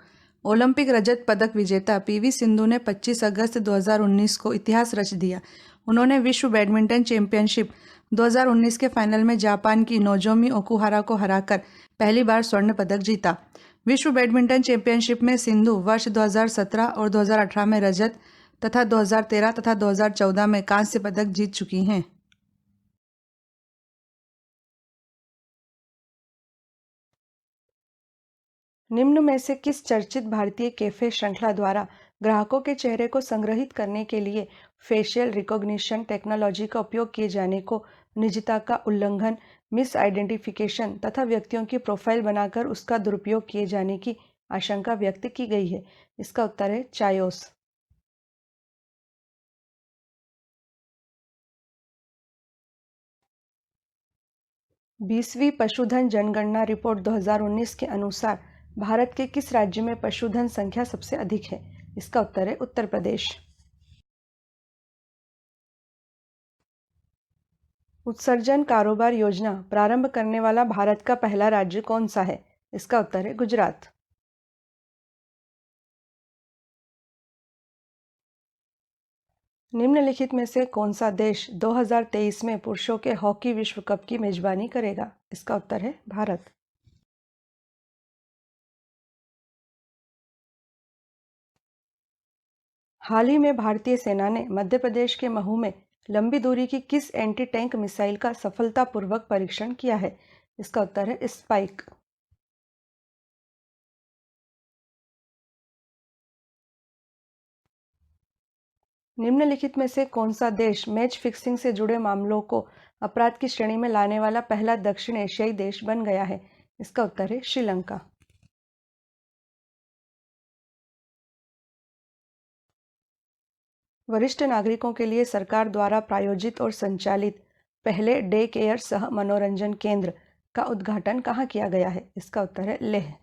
ओलंपिक रजत पदक विजेता PV सिंधु ने 25 अगस्त 2019 को इतिहास रच दिया। उन्होंने विश्व बैडमिंटन चैंपियनशिप 2019 के फाइनल में जापान की नोजोमी ओकुहारा को हराकर पहली बार स्वर्ण पदक जीता। विश्व बैडमिंटन चैंपियनशिप में सिंधु वर्ष 2017 और 2018 में रजत तथा 2013 तथा 2014 में कांस्य पदक जीत चुकी हैं। निम्न में से किस चर्चित भारतीय कैफे श्रृंखला द्वारा ग्राहकों के चेहरे को संग्रहित करने के लिए फेशियल रिकॉग्निशन टेक्नोलॉजी का उपयोग किए जाने को निजता का उल्लंघन, मिस आइडेंटिफिकेशन तथा व्यक्तियों की प्रोफाइल बनाकर उसका दुरुपयोग किए जाने की आशंका व्यक्त की गई है? इसका उत्तर है चायोस। 20वीं पशुधन जनगणना रिपोर्ट 2019 के अनुसार भारत के किस राज्य में पशुधन संख्या सबसे अधिक है? इसका उत्तर है उत्तर प्रदेश। उत्सर्जन कारोबार योजना प्रारंभ करने वाला भारत का पहला राज्य कौन सा है? इसका उत्तर है गुजरात। निम्नलिखित में से कौन सा देश 2023 में पुरुषों के हॉकी विश्व कप की मेजबानी करेगा? इसका उत्तर है भारत। हाल ही में भारतीय सेना ने मध्य प्रदेश के महू में लंबी दूरी की किस एंटी टैंक मिसाइल का सफलतापूर्वक परीक्षण किया है? इसका उत्तर है स्पाइक। निम्नलिखित में से कौन सा देश मैच फिक्सिंग से जुड़े मामलों को अपराध की श्रेणी में लाने वाला पहला दक्षिण एशियाई देश बन गया है? इसका उत्तर है श्रीलंका। वरिष्ठ नागरिकों के लिए सरकार द्वारा प्रायोजित और संचालित पहले डे केयर सह मनोरंजन केंद्र का उद्घाटन कहाँ किया गया है? इसका उत्तर है लेह।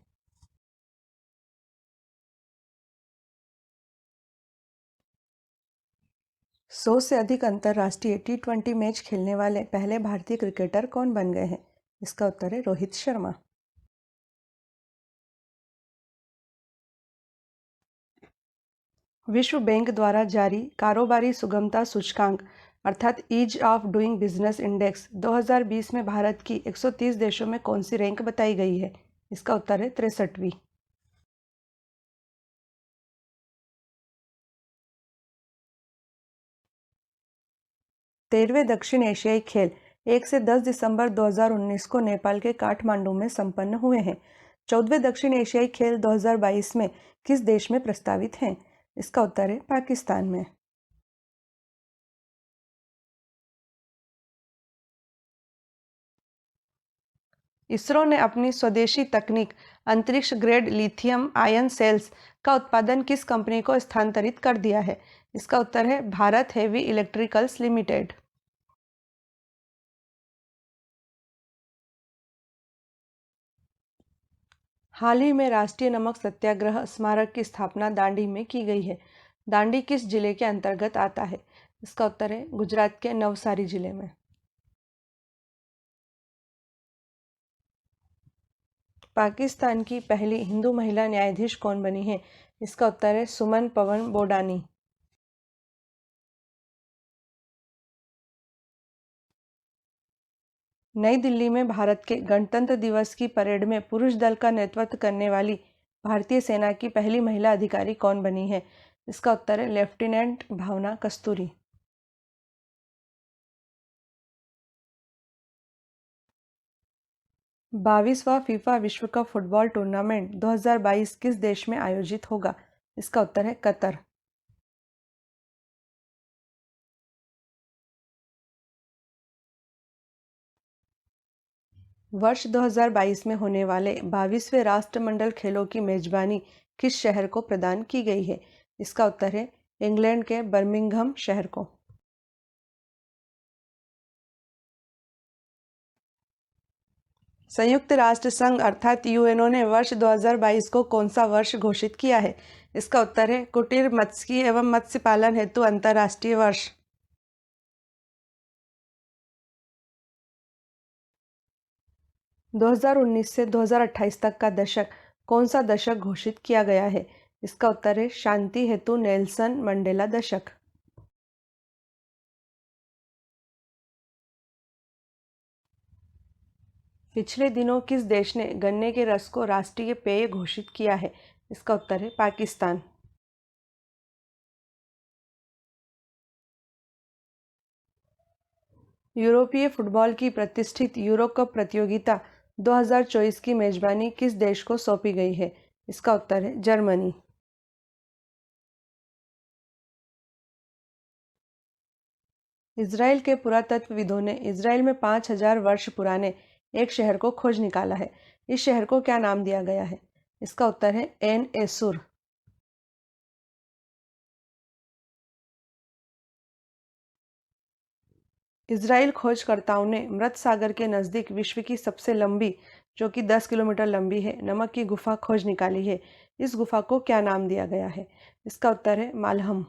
100 से अधिक अंतर्राष्ट्रीय T20 मैच खेलने वाले पहले भारतीय क्रिकेटर कौन बन गए हैं? इसका उत्तर है रोहित शर्मा। विश्व बैंक द्वारा जारी कारोबारी सुगमता सूचकांक अर्थात ease of doing business index 2020 में भारत की 130 देशों में कौन सी रैंक बताई गई है? इसका उत्तर है 63वीं। 13वें दक्षिण एशियाई खेल 1 से 10 दिसंबर 2019 को नेपाल के काठमांडू में संपन्न हुए हैं। 14वें दक्षिण एशियाई खेल 2022 में किस देश में प्रस्तावित हैं? इसका उत्तर है पाकिस्तान में। इसरो ने अपनी स्वदेशी तकनीक अंतरिक्ष ग्रेड लिथियम आयन सेल्स का उत्पादन किस कंपनी को स्थानांतरित कर दिया है? इसका उत्तर है भारत हेवी इलेक्ट्रिकल्स लिमिटेड। हाल ही में राष्ट्रीय नमक सत्याग्रह स्मारक की स्थापना दांडी में की गई है। दांडी किस जिले के अंतर्गत आता है? इसका उत्तर है गुजरात के नवसारी जिले में। पाकिस्तान की पहली हिंदू महिला न्यायाधीश कौन बनी है? इसका उत्तर है सुमन पवन बोडानी। नई दिल्ली में भारत के गणतंत्र दिवस की परेड में पुरुष दल का नेतृत्व करने वाली भारतीय सेना की पहली महिला अधिकारी कौन बनी है? इसका उत्तर है लेफ्टिनेंट भावना कस्तूरी। 22वां फीफा विश्व कप फुटबॉल टूर्नामेंट 2022 किस देश में आयोजित होगा? इसका उत्तर है कतर। वर्ष 2022 में होने वाले 22वें राष्ट्रमंडल खेलों की मेजबानी किस शहर को प्रदान की गई है? इसका उत्तर है इंग्लैंड के बर्मिंघम शहर को। संयुक्त राष्ट्र संघ अर्थात यूएनओ ने वर्ष 2022 को कौन सा वर्ष घोषित किया है? इसका उत्तर है कुटीर मत्स्यिकी एवं मत्स्य पालन हेतु अंतर्राष्ट्रीय वर्ष। 2019 से 2028 तक का दशक कौन सा दशक घोषित किया गया है? इसका उत्तर है शांति हेतु नेल्सन मंडेला दशक। पिछले दिनों किस देश ने गन्ने के रस को राष्ट्रीय पेय घोषित किया है? इसका उत्तर है पाकिस्तान। यूरोपीय फुटबॉल की प्रतिष्ठित यूरो कप प्रतियोगिता 2024 की मेजबानी किस देश को सौंपी गई है? इसका उत्तर है जर्मनी। इज़राइल के पुरातत्वविदों ने इज़राइल में 5000 वर्ष पुराने एक शहर को खोज निकाला है। इस शहर को क्या नाम दिया गया है? इसका उत्तर है एन एसुर। इज़राइल खोजकर्ताओं ने मृत सागर के नज़दीक विश्व की सबसे लंबी, जो कि 10 किलोमीटर लंबी है, नमक की गुफा खोज निकाली है। इस गुफा को क्या नाम दिया गया है? इसका उत्तर है मालहम।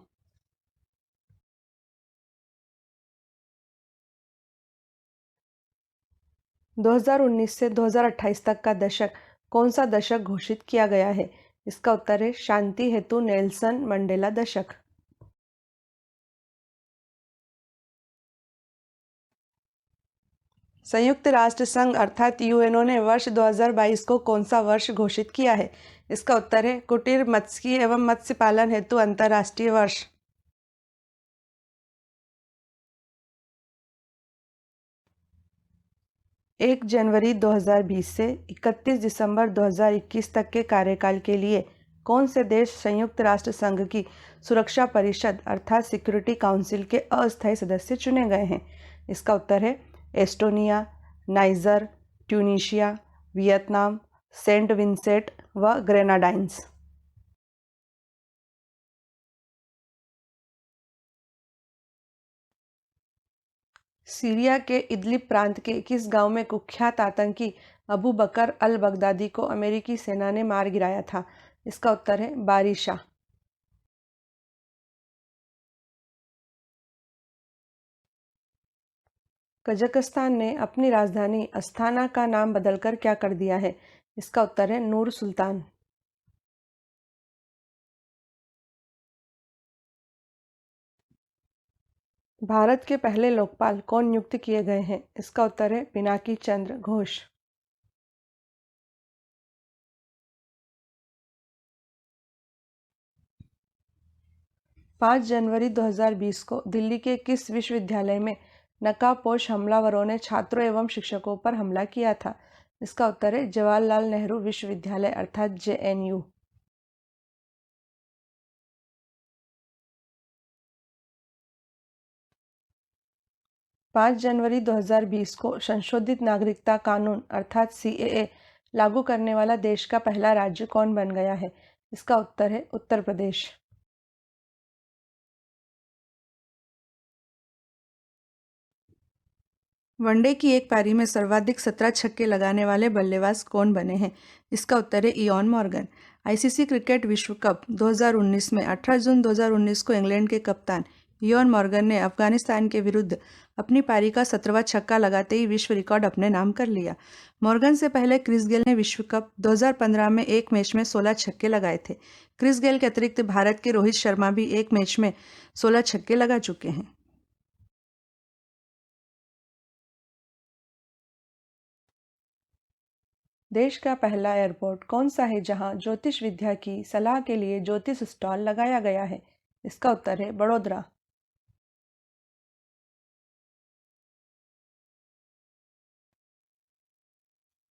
2019 से 2028 तक का दशक कौन सा दशक घोषित किया गया है? इसका उत्तर है शांति हेतु नेल्सन मंडेला दशक। संयुक्त राष्ट्र संघ अर्थात यूएनओ ने वर्ष 2022 को कौन सा वर्ष घोषित किया है? इसका उत्तर है कुटीर मत्स्य एवं मत्स्य पालन हेतु अंतर्राष्ट्रीय वर्ष। 1 जनवरी 2020 से 31 दिसंबर 2021 तक के कार्यकाल के लिए कौन से देश संयुक्त राष्ट्र संघ की सुरक्षा परिषद अर्थात सिक्योरिटी काउंसिल के अस्थायी सदस्य चुने गए हैं? इसका उत्तर है Estonia, Niger, Tunisia, Vietnam, Saint Vincent व ग्रेनाडाइंस। सीरिया के इदलिब प्रांत के किस गांव में कुख्यात आतंकी अबू बकर अल बगदादी को अमेरिकी सेना ने मार गिराया था? इसका उत्तर है बारिशा। कजाकिस्तान ने अपनी राजधानी अस्थाना का नाम बदलकर क्या कर दिया है? इसका उत्तर है नूर सुल्तान। भारत के पहले लोकपाल कौन नियुक्त किए गए हैं? इसका उत्तर है पिनाकी चंद्र घोष। 5 जनवरी 2020 को दिल्ली के किस विश्वविद्यालय में नकाबपोश हमलावरों ने छात्रों एवं शिक्षकों पर हमला किया था? इसका उत्तर है जवाहरलाल नेहरू विश्वविद्यालय अर्थात जेएनयू। 5 जनवरी 2020 को संशोधित नागरिकता कानून अर्थात सीएए लागू करने वाला देश का पहला राज्य कौन बन गया है? इसका उत्तर है उत्तर प्रदेश। वनडे की एक पारी में सर्वाधिक 17 छक्के लगाने वाले बल्लेबाज कौन बने हैं? इसका उत्तर है इयॉन मॉर्गन। आईसीसी क्रिकेट विश्व कप 2019 में 18 जून 2019 को इंग्लैंड के कप्तान इयॉन मॉर्गन ने अफगानिस्तान के विरुद्ध अपनी पारी का 17वां छक्का लगाते ही विश्व रिकॉर्ड अपने नाम कर लिया। मॉर्गन से पहले क्रिस गेल ने विश्व कप 2015 में एक मैच में 16 छक्के लगाए थे। क्रिस गेल के अतिरिक्त भारत के रोहित शर्मा भी एक मैच में 16 छक्के लगा चुके हैं। देश का पहला एयरपोर्ट कौन सा है जहां ज्योतिष विद्या की सलाह के लिए ज्योतिष स्टॉल लगाया गया है? इसका उत्तर है बड़ोदरा।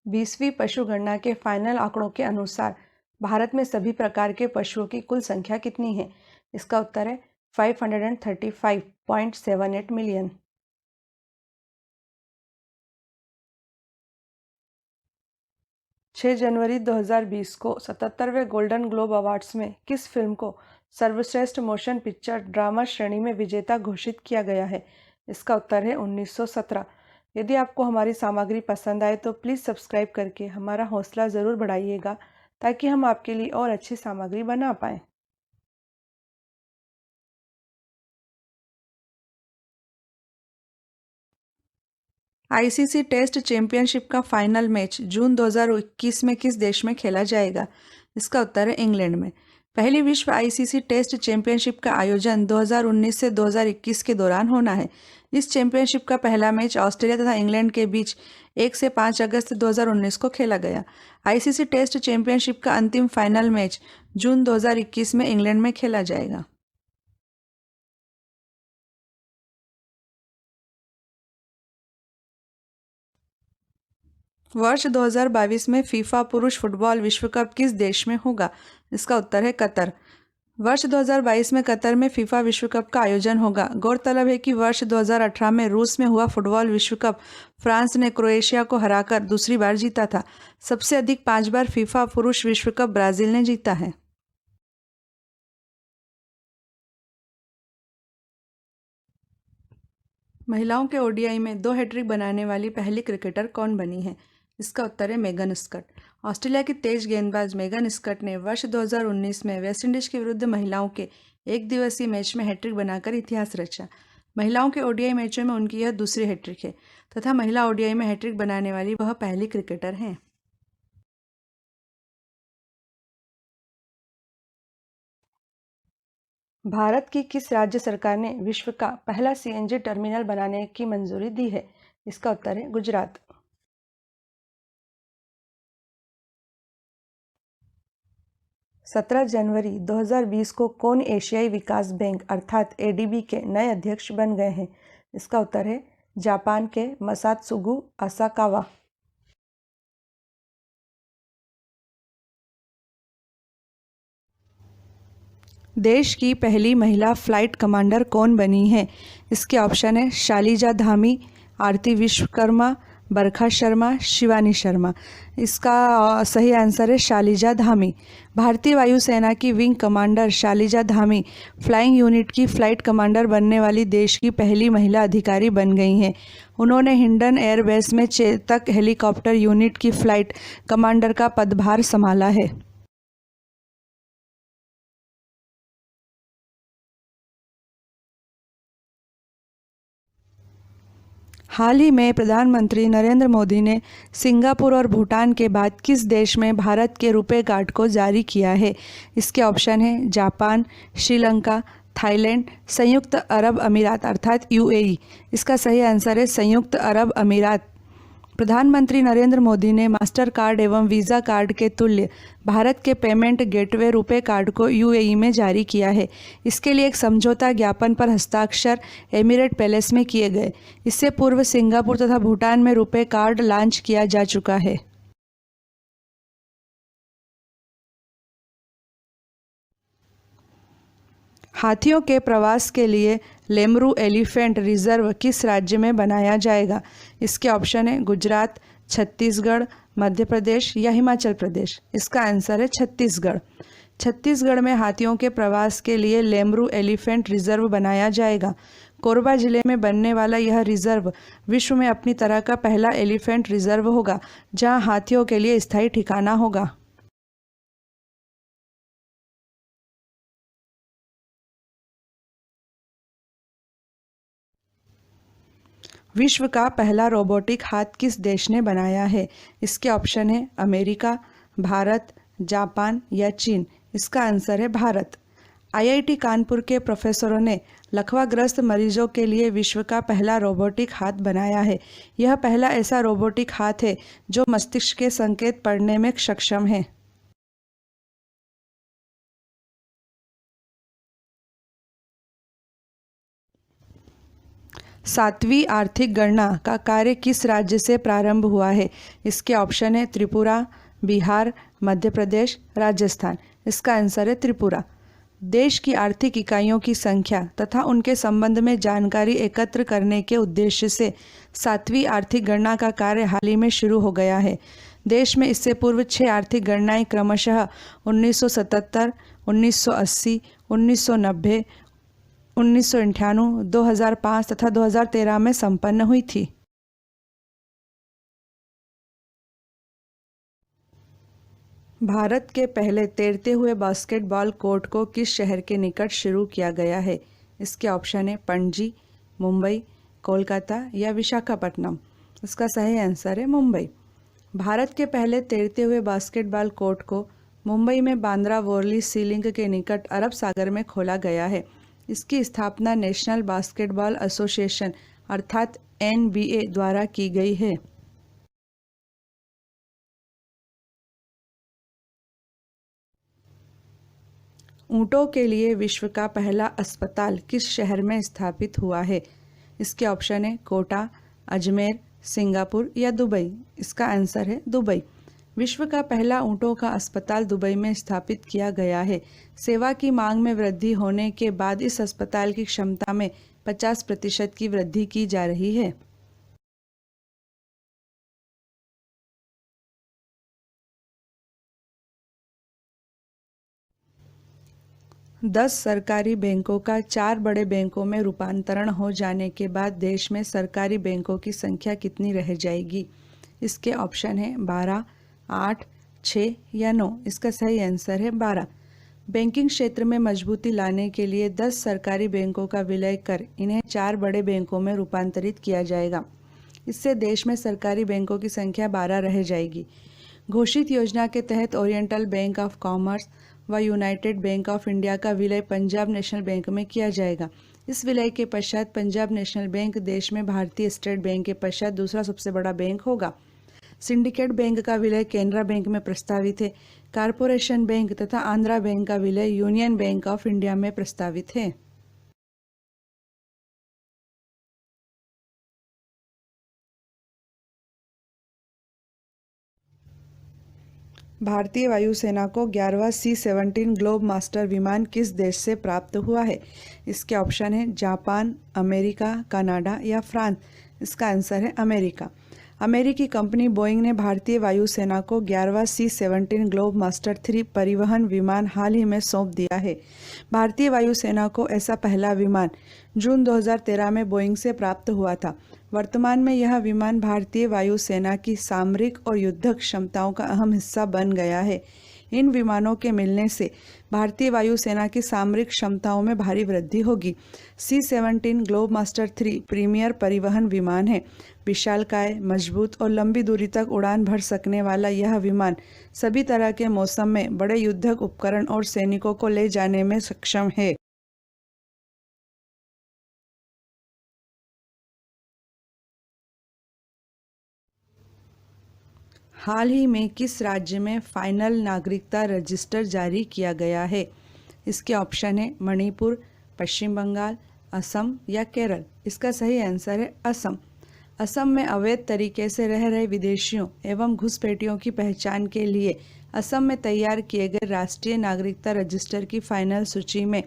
20वीं पशु गणना के फाइनल आंकड़ों के अनुसार भारत में सभी प्रकार के पशुओं की कुल संख्या कितनी है? इसका उत्तर है 535.78 मिलियन। 6 जनवरी 2020 को 77वें गोल्डन ग्लोब अवार्ड्स में किस फिल्म को सर्वश्रेष्ठ मोशन पिक्चर ड्रामा श्रेणी में विजेता घोषित किया गया है? इसका उत्तर है 1917। यदि आपको हमारी सामग्री पसंद आए तो प्लीज़ सब्सक्राइब करके हमारा हौसला ज़रूर बढ़ाइएगा ताकि हम आपके लिए और अच्छी सामग्री बना पाएँ। आईसीसी टेस्ट चैंपियनशिप का फाइनल मैच जून 2021 में किस देश में खेला जाएगा? इसका उत्तर है इंग्लैंड में। पहली विश्व आईसीसी टेस्ट चैंपियनशिप का आयोजन 2019 से 2021 के दौरान होना है। इस चैंपियनशिप का पहला मैच ऑस्ट्रेलिया तथा इंग्लैंड के बीच 1 से 5 अगस्त 2019 को खेला गया। आईसीसी टेस्ट चैंपियनशिप का अंतिम फाइनल मैच जून 2021 में इंग्लैंड में खेला जाएगा। वर्ष 2022 में फीफा पुरुष फुटबॉल विश्व कप किस देश में होगा? इसका उत्तर है कतर। वर्ष 2022 में कतर में फीफा विश्व कप का आयोजन होगा। गौरतलब है कि वर्ष 2018 में रूस में हुआ फुटबॉल विश्व कप फ्रांस ने क्रोएशिया को हराकर दूसरी बार जीता था। सबसे अधिक 5 बार फीफा पुरुष विश्व कप ब्राजील ने जीता है। महिलाओं के ओडीआई में 2 हैट्रिक बनाने वाली पहली क्रिकेटर कौन बनी है? इसका उत्तर है मेगन स्कट। ऑस्ट्रेलिया की तेज गेंदबाज मेगन स्कट ने वर्ष 2019 में वेस्टइंडीज के विरुद्ध महिलाओं के एक दिवसीय मैच में हैट्रिक बनाकर इतिहास रचा। महिलाओं के ओडीआई मैचों में उनकी यह दूसरी हैट्रिक है तथा महिला ओडीआई में हैट्रिक बनाने वाली वह पहली क्रिकेटर हैं। भारत की किस राज्य सरकार ने विश्व का पहला सीएनजी टर्मिनल बनाने की मंजूरी दी है? इसका उत्तर है गुजरात। 17 जनवरी 2020 को कौन एशियाई विकास बैंक अर्थात एडीबी के नए अध्यक्ष बन गए हैं? इसका उत्तर है जापान के मसात्सुगु असाकावा। देश की पहली महिला फ्लाइट कमांडर कौन बनी है? इसके ऑप्शन है शालिजा धामी, आरती विश्वकर्मा, बरखा शर्मा, शिवानी शर्मा। इसका सही आंसर है शालिजा धामी। भारतीय वायुसेना की wing commander Shaliza Dhami flying unit की फ्लाइट कमांडर बनने वाली देश की पहली महिला अधिकारी बन गई हैं। उन्होंने हिंडन एयरबेस में चेतक हेलीकॉप्टर यूनिट की फ्लाइट कमांडर का पदभार संभाला है। हाल ही में प्रधानमंत्री नरेंद्र मोदी ने सिंगापुर और भूटान के बाद किस देश में भारत के रुपे कार्ड को जारी किया है? इसके ऑप्शन हैं जापान, श्रीलंका, थाईलैंड, संयुक्त अरब अमीरात अर्थात यूएई। इसका सही आंसर है संयुक्त अरब अमीरात। प्रधानमंत्री नरेंद्र मोदी ने मास्टर कार्ड एवं वीज़ा कार्ड के तुल्य भारत के पेमेंट गेटवे रुपे कार्ड को यूएई में जारी किया है। इसके लिए एक समझौता ज्ञापन पर हस्ताक्षर एमिरेट पैलेस में किए गए। इससे पूर्व सिंगापुर तथा भूटान में रुपे कार्ड लॉन्च किया जा चुका है। हाथियों के प्रवास के लिए लेमरू एलिफेंट रिजर्व किस राज्य में बनाया जाएगा? इसके ऑप्शन है गुजरात, छत्तीसगढ़, मध्य प्रदेश या हिमाचल प्रदेश। इसका आंसर है छत्तीसगढ़। छत्तीसगढ़ में हाथियों के प्रवास के लिए लेमरू एलिफेंट रिजर्व बनाया जाएगा। कोरबा जिले में बनने वाला यह रिजर्व विश्व में अपनी तरह का पहला एलिफेंट रिजर्व होगा, जहां हाथियों के लिए स्थायी ठिकाना होगा। विश्व का पहला रोबोटिक हाथ किस देश ने बनाया है? इसके ऑप्शन है अमेरिका, भारत, जापान या चीन। इसका आंसर है भारत। आईआईटी कानपुर के प्रोफेसरों ने लकवाग्रस्त मरीजों के लिए विश्व का पहला रोबोटिक हाथ बनाया है। यह पहला ऐसा रोबोटिक हाथ है जो मस्तिष्क के संकेत पढ़ने में सक्षम है। 7वीं आर्थिक गणना का कार्य किस राज्य से प्रारंभ हुआ है? इसके ऑप्शन है त्रिपुरा, बिहार, मध्य प्रदेश, राजस्थान। इसका आंसर है त्रिपुरा। देश की आर्थिक इकाइयों की संख्या तथा उनके संबंध में जानकारी एकत्र करने के उद्देश्य से 7वीं आर्थिक गणना का कार्य हाल ही में शुरू हो गया है। देश में इससे पूर्व 6 आर्थिक गणनाएं क्रमशः 1977, 1980, 1990, 1998, 2005 तथा 2013 में संपन्न हुई थी। भारत के पहले तैरते हुए बास्केटबॉल कोर्ट को किस शहर के निकट शुरू किया गया है? इसके ऑप्शन है पणजी, मुंबई, कोलकाता या विशाखापट्टनम। इसका सही आंसर है मुंबई। भारत के पहले तैरते हुए बास्केटबॉल कोर्ट को मुंबई में बांद्रा वॉरली सी लिंक के निकट अरब सागर में खोला गया है। इसकी स्थापना नेशनल बास्केटबॉल एसोसिएशन अर्थात NBA द्वारा की गई है। ऊँटों के लिए विश्व का पहला अस्पताल किस शहर में स्थापित हुआ है? इसके ऑप्शन है कोटा, अजमेर, सिंगापुर या दुबई। इसका आंसर है दुबई। विश्व का पहला ऊँटों का अस्पताल दुबई में स्थापित किया गया है। सेवा की मांग में वृद्धि होने के बाद इस अस्पताल की क्षमता में 50% की वृद्धि की जा रही है। दस सरकारी बैंकों का 4 बड़े बैंकों में रूपांतरण हो जाने के बाद देश में सरकारी बैंकों की संख्या कितनी रह जाएगी? इसके ऑप्शन है 12, 8, 6 या 9। इसका सही आंसर है 12। बैंकिंग क्षेत्र में मजबूती लाने के लिए 10 सरकारी बैंकों का विलय कर इन्हें 4 बड़े बैंकों में रूपांतरित किया जाएगा। इससे देश में सरकारी बैंकों की संख्या 12 रह जाएगी। घोषित योजना के तहत ओरिएंटल बैंक ऑफ कॉमर्स, व यूनाइटेड बैंक ऑफ इंडिया का विलय पंजाब नेशनल बैंक में किया जाएगा। इस विलय के पश्चात पंजाब नेशनल बैंक देश में भारतीय स्टेट बैंक के पश्चात दूसरा सबसे बड़ा बैंक होगा। सिंडिकेट बैंक का विलय केनरा बैंक में प्रस्तावित है। कारपोरेशन बैंक तथा आंध्रा बैंक का विलय यूनियन बैंक ऑफ इंडिया में प्रस्तावित है। भारतीय वायुसेना को 11वां C-17 ग्लोब मास्टर विमान किस देश से प्राप्त हुआ है? इसके ऑप्शन है जापान, अमेरिका, कनाडा या फ्रांस। इसका आंसर है अमेरिका। अमेरिकी कंपनी बोइंग ने भारतीय वायुसेना को 11वां C-17 ग्लोब मास्टर 3 परिवहन विमान हाल ही में सौंप दिया है। भारतीय वायुसेना को ऐसा पहला विमान जून 2013 में बोइंग से प्राप्त हुआ था। वर्तमान में यह विमान भारतीय वायुसेना की सामरिक और युद्धक क्षमताओं का अहम हिस्सा बन गया है। इन विमानों के मिलने से भारतीय वायुसेना की सामरिक क्षमताओं में भारी वृद्धि होगी। C-17 ग्लोब मास्टर 3 प्रीमियर परिवहन विमान है। विशालकाय, मजबूत और लंबी दूरी तक उड़ान भर सकने वाला यह विमान सभी तरह के मौसम में बड़े युद्धक उपकरण और सैनिकों को ले जाने में सक्षम है। हाल ही में किस राज्य में फाइनल नागरिकता रजिस्टर जारी किया गया है? इसके ऑप्शन है मणिपुर, पश्चिम बंगाल, असम या केरल। इसका सही आंसर है असम। असम में अवैध तरीके से रह रहे विदेशियों एवं घुसपैठियों की पहचान के लिए असम में तैयार किए गए राष्ट्रीय नागरिकता रजिस्टर की फाइनल सूची में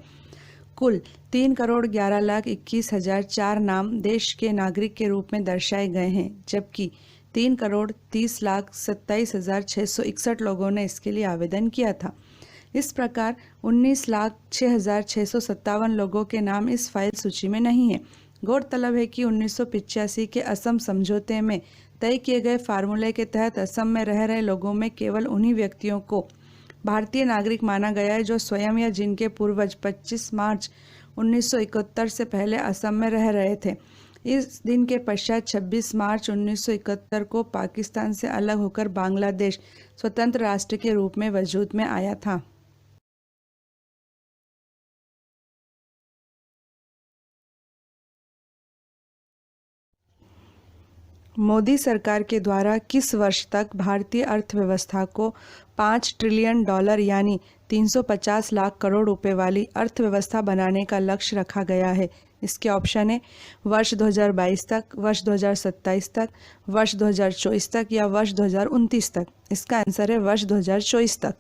कुल 3,11,21,004 नाम देश के नागरिक के रूप में दर्शाए गए हैं, जबकि 3,30,27,661 लोगों ने इसके लिए आवेदन किया था। इस प्रकार 19,06,657 लोगों के नाम इस फाइल सूची में नहीं है। गौरतलब है कि 1985 के असम समझौते में तय किए गए फार्मूले के तहत असम में रह रहे लोगों में केवल उन्हीं व्यक्तियों को भारतीय नागरिक माना गया है जो स्वयं या जिनके पूर्वज 25 मार्च 1971 से पहले असम में रह रहे थे। इस दिन के पश्चात 26 मार्च 1971 को पाकिस्तान से अलग होकर बांग्लादेश स्वतंत्र राष्ट्र के रूप में वजूद में आया था। मोदी सरकार के द्वारा किस वर्ष तक भारतीय अर्थव्यवस्था को $5 ट्रिलियन यानी 350 लाख करोड़ रुपए वाली अर्थव्यवस्था बनाने का लक्ष्य रखा गया है? इसके ऑप्शन है वर्ष 2022 तक, वर्ष 2027 तक, वर्ष 2024 तक या वर्ष 2029 तक। इसका आंसर है वर्ष 2024 तक।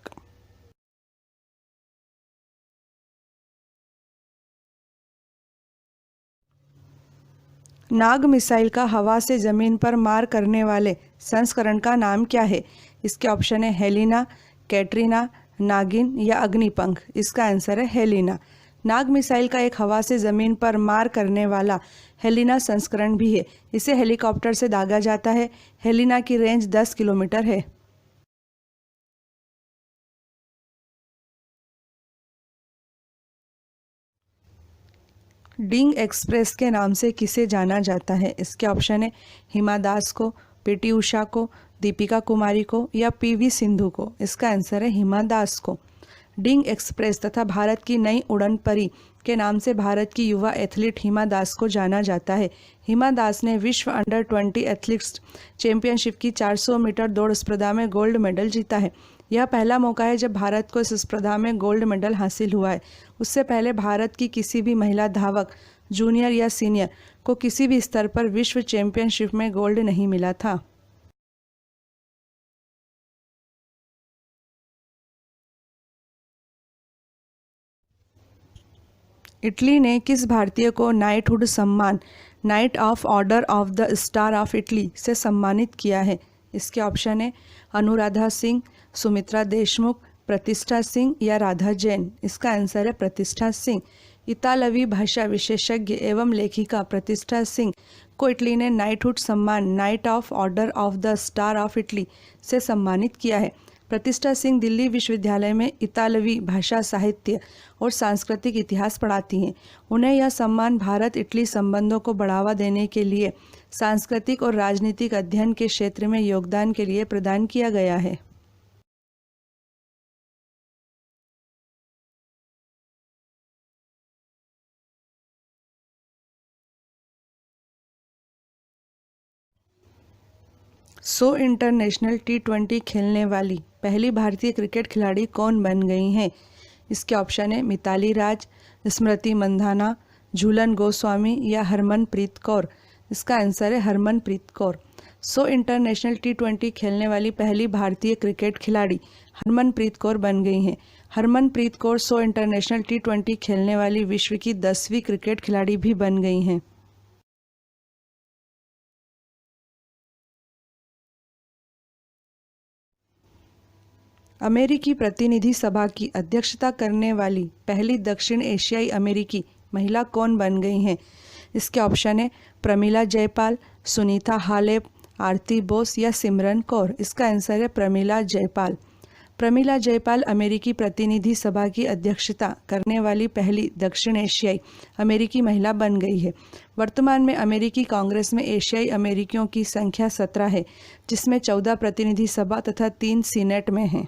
नाग मिसाइल का हवा से जमीन पर मार करने वाले संस्करण का नाम क्या है? इसके ऑप्शन है हेलिना, कैटरीना, नागिन या अग्निपंख। इसका आंसर है हेलिना। नाग मिसाइल का एक हवा से जमीन पर मार करने वाला हेलिना संस्करण भी है। इसे हेलीकॉप्टर से दागा जाता है। हेलिना की रेंज 10 किलोमीटर है। डिंग एक्सप्रेस के नाम से किसे जाना जाता है? इसके ऑप्शन है हिमा दास को, पीटी उषा को, दीपिका कुमारी को या पीवी सिंधु को। इसका आंसर है हिमा दास को। डिंग एक्सप्रेस तथा भारत की नई उड़न परी के नाम से भारत की युवा एथलीट हिमा दास को जाना जाता है। हिमा दास ने विश्व अंडर 20 एथलेटिक्स चैंपियनशिप की 400 मीटर दौड़ स्पर्धा में गोल्ड मेडल जीता है। यह पहला मौका है जब भारत को इस स्पर्धा में गोल्ड मेडल हासिल हुआ है। उससे पहले भारत की किसी भी महिला धावक, जूनियर या सीनियर, को किसी भी स्तर पर विश्व चैंपियनशिप में गोल्ड नहीं मिला था। इटली ने किस भारतीय को नाइटहुड सम्मान, night of order of the star of Italy से सम्मानित किया है? इसके ऑप्शन है अनुराधा सिंह, सुमित्रा देशमुख, प्रतिष्ठा सिंह या राधा जैन। इसका आंसर है प्रतिष्ठा सिंह। इतालवी भाषा विशेषज्ञ एवं लेखिका प्रतिष्ठा सिंह को इटली ने नाइटहुड सम्मान, night of order of the star of Italy से सम्मानित किया है। प्रतिष्ठा सिंह दिल्ली विश्वविद्यालय में इतालवी भाषा, साहित्य और सांस्कृतिक इतिहास पढ़ाती हैं। उन्हें यह सम्मान भारत इटली संबंधों को बढ़ावा देने के लिए सांस्कृतिक और राजनीतिक अध्ययन के क्षेत्र में योगदान के लिए प्रदान किया गया है। 100 इंटरनेशनल T20 खेलने वाली पहली भारतीय क्रिकेट खिलाड़ी कौन बन गई हैं? इसके ऑप्शन है मिताली राज, स्मृति मंधाना, झूलन गोस्वामी या हरमनप्रीत कौर। इसका आंसर है हरमनप्रीत कौर। 100 इंटरनेशनल T20 खेलने वाली पहली भारतीय क्रिकेट खिलाड़ी हरमनप्रीत कौर बन गई हैं। हरमनप्रीत कौर 100 इंटरनेशनल T20 खेलने वाली विश्व की 10वीं क्रिकेट खिलाड़ी भी बन गई हैं। अमेरिकी प्रतिनिधि सभा की अध्यक्षता करने वाली पहली दक्षिण एशियाई अमेरिकी महिला कौन बन गई हैं? इसके ऑप्शन है प्रमिला जयपाल, सुनीता हालेप, आरती बोस या सिमरन कौर। इसका आंसर है प्रमिला जयपाल। प्रमिला जयपाल अमेरिकी प्रतिनिधि सभा की अध्यक्षता करने वाली पहली दक्षिण एशियाई अमेरिकी महिला बन गई है। वर्तमान में अमेरिकी कांग्रेस में एशियाई अमेरिकियों की संख्या 17 है, जिसमें 14 प्रतिनिधि सभा तथा 3 सीनेट में हैं।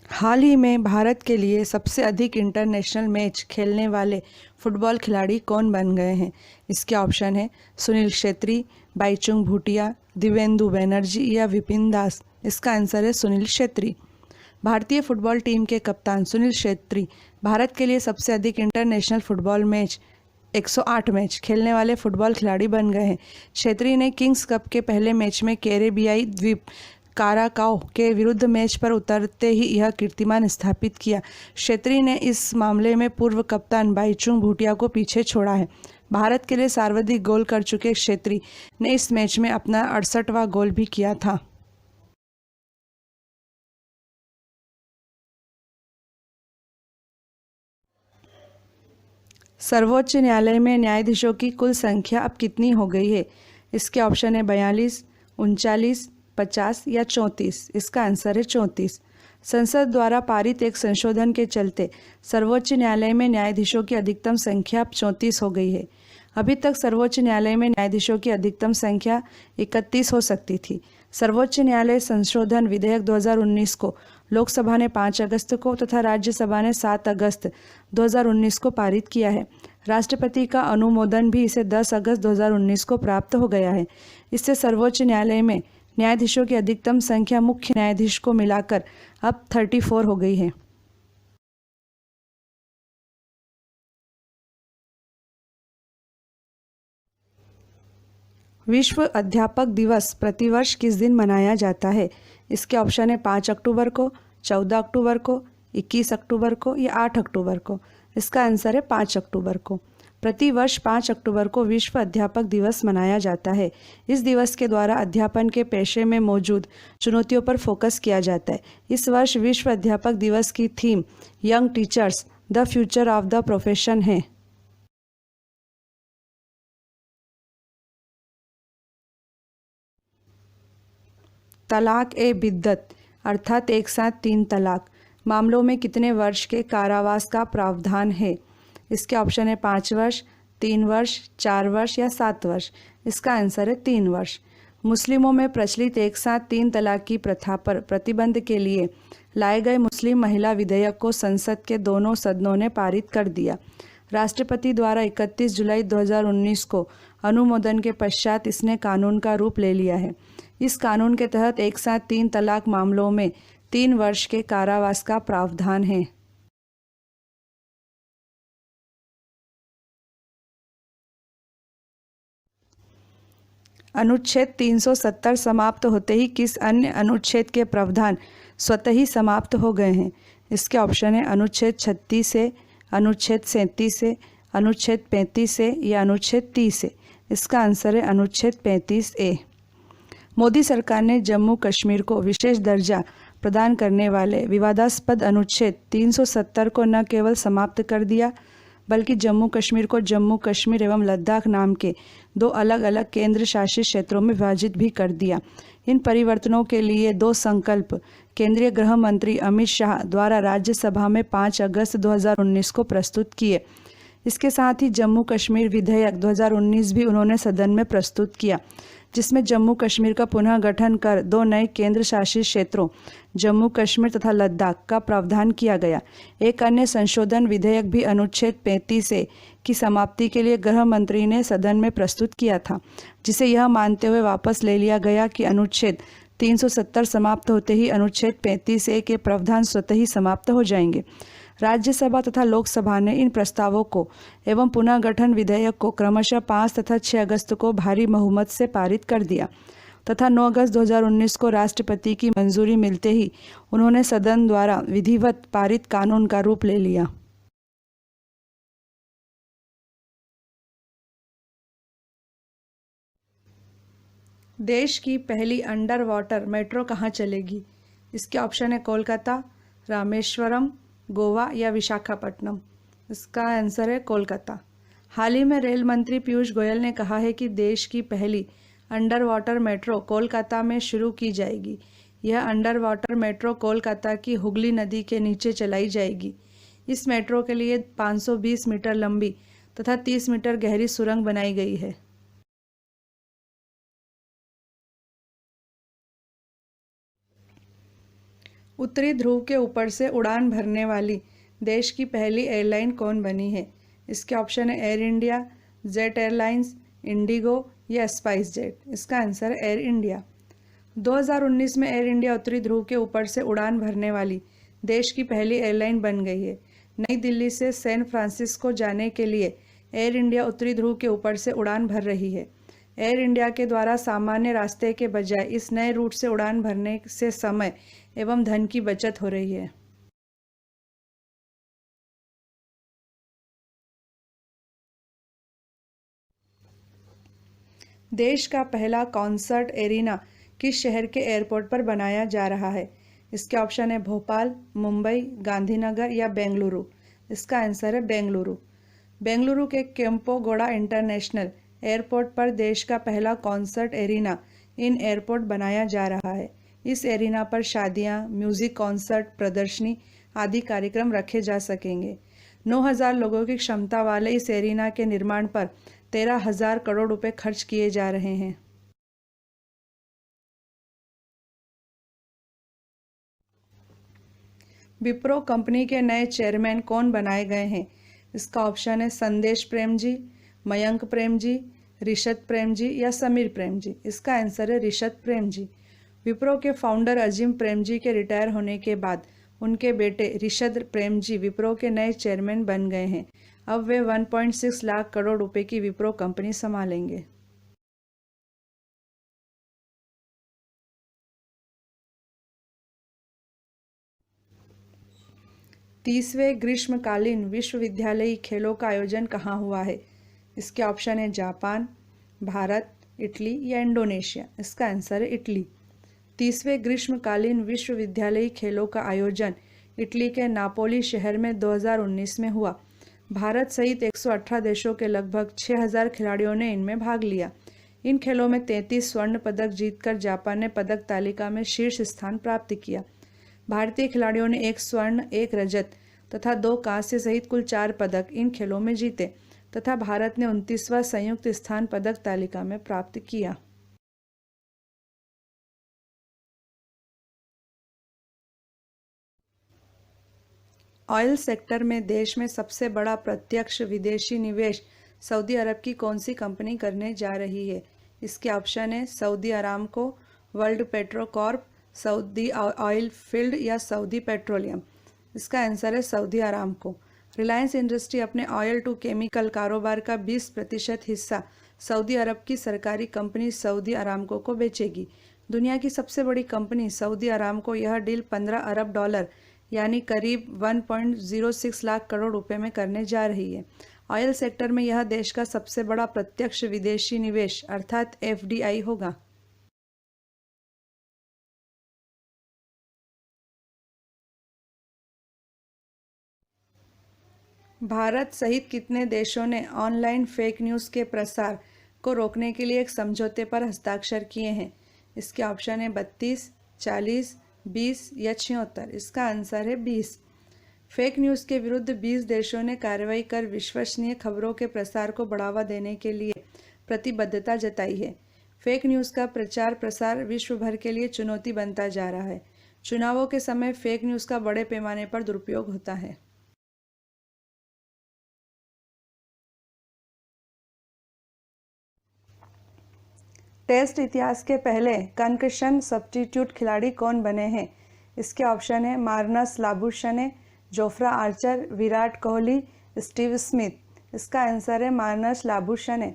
हाल ही में भारत के लिए सबसे अधिक इंटरनेशनल मैच खेलने वाले फुटबॉल खिलाड़ी कौन बन गए हैं? इसके ऑप्शन है सुनील छेत्री, बाईचुंग भूटिया, दिवेंदु बैनर्जी या विपिन दास। इसका आंसर है सुनील छेत्री। भारतीय फुटबॉल टीम के कप्तान सुनील छेत्री भारत के लिए सबसे अधिक इंटरनेशनल फुटबॉल मैच 108 मैच खेलने वाले फुटबॉल खिलाड़ी बन गए हैं। छेत्री ने किंग्स कप के पहले मैच में कैरेबियाई द्वीप काराकाओ के विरुद्ध मैच पर उतरते ही यह कीर्तिमान स्थापित किया। छेत्री ने इस मामले में पूर्व कप्तान बाईचुंग भूटिया को पीछे छोड़ा है। भारत के लिए सर्वाधिक गोल कर चुके छेत्री ने इस मैच में अपना 68वां गोल भी किया था। सर्वोच्च न्यायालय में न्यायाधीशों की कुल संख्या अब कितनी हो गई है? इसके ऑप्शन है 42, 39, 50 या 34। इसका आंसर है 34। संसद द्वारा पारित एक संशोधन के चलते सर्वोच्च न्यायालय में न्यायाधीशों की अधिकतम संख्या अब 34 हो गई है। अभी तक सर्वोच्च न्यायालय में न्यायाधीशों की अधिकतम संख्या 31 हो सकती थी। सर्वोच्च न्यायालय संशोधन विधेयक 2019 को लोकसभा ने 5 अगस्त को तथा राज्यसभा ने 7 अगस्त 2019 को पारित किया है। राष्ट्रपति का अनुमोदन भी इसे 10 अगस्त 2019 को प्राप्त हो गया है। इससे सर्वोच्च न्यायालय में न्यायाधीशों की अधिकतम संख्या मुख्य न्यायाधीश को मिलाकर अब 34 हो गई है। विश्व अध्यापक दिवस प्रतिवर्ष किस दिन मनाया जाता है? इसके ऑप्शन है 5 अक्टूबर को, 14 अक्टूबर को, 21 अक्टूबर को या 8 अक्टूबर को। इसका आंसर है 5 अक्टूबर को। प्रतिवर्ष 5 अक्टूबर को विश्व अध्यापक दिवस मनाया जाता है। इस दिवस के द्वारा अध्यापन के पेशे में मौजूद चुनौतियों पर फोकस किया जाता है। इस वर्ष विश्व अध्यापक दिवस की theme young teachers the future of the profession है। तलाक ए बिद्दत अर्थात एक साथ 3 तलाक मामलों में कितने वर्ष के कारावास का प्रावधान है? इसके ऑप्शन है 5 वर्ष, 3 वर्ष, 4 वर्ष या 7 वर्ष। इसका आंसर है 3 वर्ष। मुस्लिमों में प्रचलित एक साथ 3 तलाक की प्रथा पर प्रतिबंध के लिए लाए गए मुस्लिम महिला विधेयक को संसद के दोनों सदनों ने पारित कर दिया। राष्ट्रपति द्वारा 31 जुलाई 2019 को अनुमोदन के पश्चात इसने कानून का रूप ले लिया है। इस कानून के तहत एक साथ 3 तलाक मामलों में 3 वर्ष के कारावास का प्रावधान है। अनुच्छेद 370 समाप्त होते ही किस अन्य अनुच्छेद के प्रावधान स्वतः ही समाप्त हो गए हैं? इसके ऑप्शन है अनुच्छेद 36 से, अनुच्छेद 37 से, अनुच्छेद 35 से या अनुच्छेद 30 से। इसका आंसर है अनुच्छेद 35A। मोदी सरकार ने जम्मू कश्मीर को विशेष दर्जा प्रदान करने वाले विवादास्पद अनुच्छेद 370 को न केवल समाप्त कर दिया, बल्कि जम्मू कश्मीर को जम्मू कश्मीर एवं लद्दाख नाम के 2 अलग अलग केंद्र शासित क्षेत्रों में विभाजित भी कर दिया। इन परिवर्तनों के लिए 2 संकल्प केंद्रीय गृह मंत्री अमित शाह द्वारा राज्यसभा में 5 अगस्त 2019 को प्रस्तुत किए। इसके साथ ही जम्मू कश्मीर विधेयक 2019 भी उन्होंने सदन में प्रस्तुत किया, जिसमें जम्मू कश्मीर का पुनः गठन कर 2 नए केंद्र शासित क्षेत्रों जम्मू कश्मीर तथा लद्दाख का प्रावधान किया गया। एक अन्य संशोधन विधेयक भी अनुच्छेद 35A की समाप्ति के लिए गृह मंत्री ने सदन में प्रस्तुत किया था, जिसे यह मानते हुए वापस ले लिया गया कि अनुच्छेद 370 समाप्त होते ही अनुच्छेद 35A के प्रावधान स्वतः ही समाप्त हो जाएंगे। राज्यसभा तथा लोकसभा ने इन प्रस्तावों को एवं पुनः गठन विधेयक को क्रमशः 5 तथा 6 अगस्त को भारी बहुमत से पारित कर दिया तथा 9 अगस्त 2019 को राष्ट्रपति की मंजूरी मिलते ही उन्होंने सदन द्वारा विधिवत पारित कानून का रूप ले लिया। देश की पहली अंडर वाटर मेट्रो कहाँ चलेगी? इसके ऑप्शन है कोलकाता, रामेश्वरम, गोवा या विशाखापट्टनम। इसका आंसर है कोलकाता। हाल ही में रेल मंत्री पीयूष गोयल ने कहा है कि देश की पहली अंडर वाटर मेट्रो कोलकाता में शुरू की जाएगी। यह अंडर वाटर मेट्रो कोलकाता की हुगली नदी के नीचे चलाई जाएगी। इस मेट्रो के लिए 520 मीटर लंबी तथा 30 मीटर गहरी सुरंग बनाई गई है। उत्तरी ध्रुव के ऊपर से उड़ान भरने वाली देश की पहली एयरलाइन कौन बनी है? इसके ऑप्शन है air India, jet airlines, Indigo या स्पाइस जेट। इसका आंसर है एयर इंडिया। 2019 में एयर इंडिया उत्तरी ध्रुव के ऊपर से उड़ान भरने वाली देश की पहली एयरलाइन बन गई है। नई दिल्ली से सैन फ्रांसिस्को जाने के लिए एयर इंडिया उत्तरी ध्रुव के ऊपर से उड़ान भर रही है। एयर इंडिया के द्वारा सामान्य रास्ते के बजाय इस नए रूट से उड़ान भरने से समय एवं धन की बचत हो रही है। देश का पहला कॉन्सर्ट एरिना किस शहर के एयरपोर्ट पर बनाया जा रहा है? इसके ऑप्शन है भोपाल, मुंबई, गांधीनगर या बेंगलुरु। इसका आंसर है बेंगलुरु। बेंगलुरु के केम्पोगोड़ा इंटरनेशनल एयरपोर्ट पर देश का पहला कॉन्सर्ट एरिना इन एयरपोर्ट बनाया जा रहा है। इस एरिना पर शादियां, म्यूजिक कॉन्सर्ट, प्रदर्शनी आदि कार्यक्रम रखे जा सकेंगे। 9,000 लोगों की क्षमता वाले इस एरिना के निर्माण पर 13,000 करोड़ रुपए खर्च किए जा रहे हैं। विप्रो कंपनी के नए चेयरमैन कौन बनाए गए हैं? इसका ऑप्शन है संदेश प्रेम जी, मयंक प्रेम जी, ऋषद प्रेम जी या समीर प्रेम जी। इसका आंसर है ऋषद प्रेम जी। विप्रो के फाउंडर अजीम प्रेम जी के रिटायर होने के बाद उनके बेटे ऋषद प्रेम जी विप्रो के नए चेयरमैन बन गए हैं। अब वे 1.6 लाख करोड़ रुपए की विप्रो कंपनी संभालेंगे। तीसवें ग्रीष्मकालीन विश्वविद्यालयी खेलों का आयोजन कहाँ हुआ है? इसके ऑप्शन है जापान, भारत, इटली या इंडोनेशिया। इसका आंसर है इटली। 30वें ग्रीष्मकालीन विश्वविद्यालयी खेलों का आयोजन इटली के नापोली शहर में 2019 में हुआ। भारत सहित 118 देशों के लगभग 6,000 खिलाड़ियों ने इनमें भाग लिया। इन खेलों में 33 स्वर्ण पदक जीतकर जापान ने पदक तालिका में शीर्ष स्थान प्राप्त किया। भारतीय खिलाड़ियों ने 1 स्वर्ण, 1 रजत तथा 2 कांस्य सहित कुल 4 पदक इन खेलों में जीते तथा भारत ने 29वां संयुक्त स्थान पदक तालिका में प्राप्त किया। ऑयल सेक्टर में देश में सबसे बड़ा प्रत्यक्ष विदेशी निवेश सऊदी अरब की कौन सी कंपनी करने जा रही है? इसके ऑप्शन है Saudi Aramco, world Petrocorp, Saudi oil field या सऊदी पेट्रोलियम। इसका आंसर है सऊदी अरामको। रिलायंस इंडस्ट्री अपने ऑयल टू केमिकल कारोबार का 20% हिस्सा सऊदी अरब की सरकारी कंपनी सऊदी अरामको को बेचेगी। दुनिया की सबसे बड़ी कंपनी सऊदी अरामको यह डील 15 अरब डॉलर यानी करीब 1.06 लाख करोड़ रुपए में करने जा रही है। ऑयल सेक्टर में यह देश का सबसे बड़ा प्रत्यक्ष विदेशी निवेश अर्थात FDI होगा। भारत सहित कितने देशों ने ऑनलाइन फेक न्यूज़ के प्रसार को रोकने के लिए एक समझौते पर हस्ताक्षर किए हैं? इसके ऑप्शन है 32, 40, 20 या 76। इसका आंसर है 20। फेक न्यूज़ के विरुद्ध 20 देशों ने कार्रवाई कर विश्वसनीय खबरों के प्रसार को बढ़ावा देने के लिए प्रतिबद्धता जताई है। फेक न्यूज़ का प्रचार प्रसार विश्व भर के लिए चुनौती बनता जा रहा है। चुनावों के समय फेक न्यूज़ का बड़े पैमाने पर दुरुपयोग होता है। टेस्ट इतिहास के पहले कंकशन सब्स्टिट्यूट खिलाड़ी कौन बने हैं? इसके ऑप्शन है Marnus Labuschagne, Jofra Archer, Virat Kohli, Steve Smith. इसका आंसर है मार्नस लाबुशने।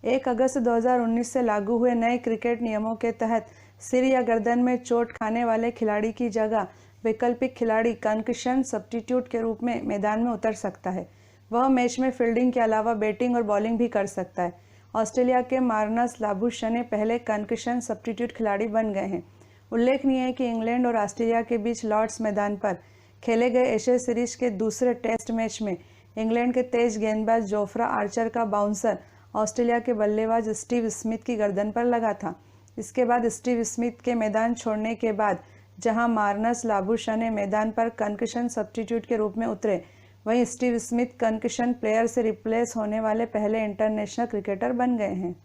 1 अगस्त 2019 से लागू हुए नए क्रिकेट नियमों के तहत सिर या गर्दन में चोट खाने वाले खिलाड़ी की जगह वैकल्पिक खिलाड़ी कंकशन सब्स्टिट्यूट के रूप में मैदान में उतर सकता है। वह मैच में फील्डिंग के अलावा बैटिंग और बॉलिंग भी कर सकता है। ऑस्ट्रेलिया के मार्नस लाबुशने पहले कंकशन सब्स्टिट्यूट खिलाड़ी बन गए हैं। उल्लेखनीय है कि इंग्लैंड और ऑस्ट्रेलिया के बीच लॉर्ड्स मैदान पर खेले गए एशेज सीरीज के दूसरे टेस्ट मैच में इंग्लैंड के तेज गेंदबाज जोफ्रा आर्चर का बाउंसर ऑस्ट्रेलिया के बल्लेबाज स्टीव स्मिथ की गर्दन पर लगा था। इसके बाद स्टीव स्मिथ के मैदान छोड़ने के बाद जहां मार्नस लाबुशने मैदान पर कंकशन सब्स्टिट्यूट के रूप में उतरे, वहीं स्टीव स्मिथ कंकशन प्लेयर से रिप्लेस होने वाले पहले इंटरनेशनल क्रिकेटर बन गए हैं।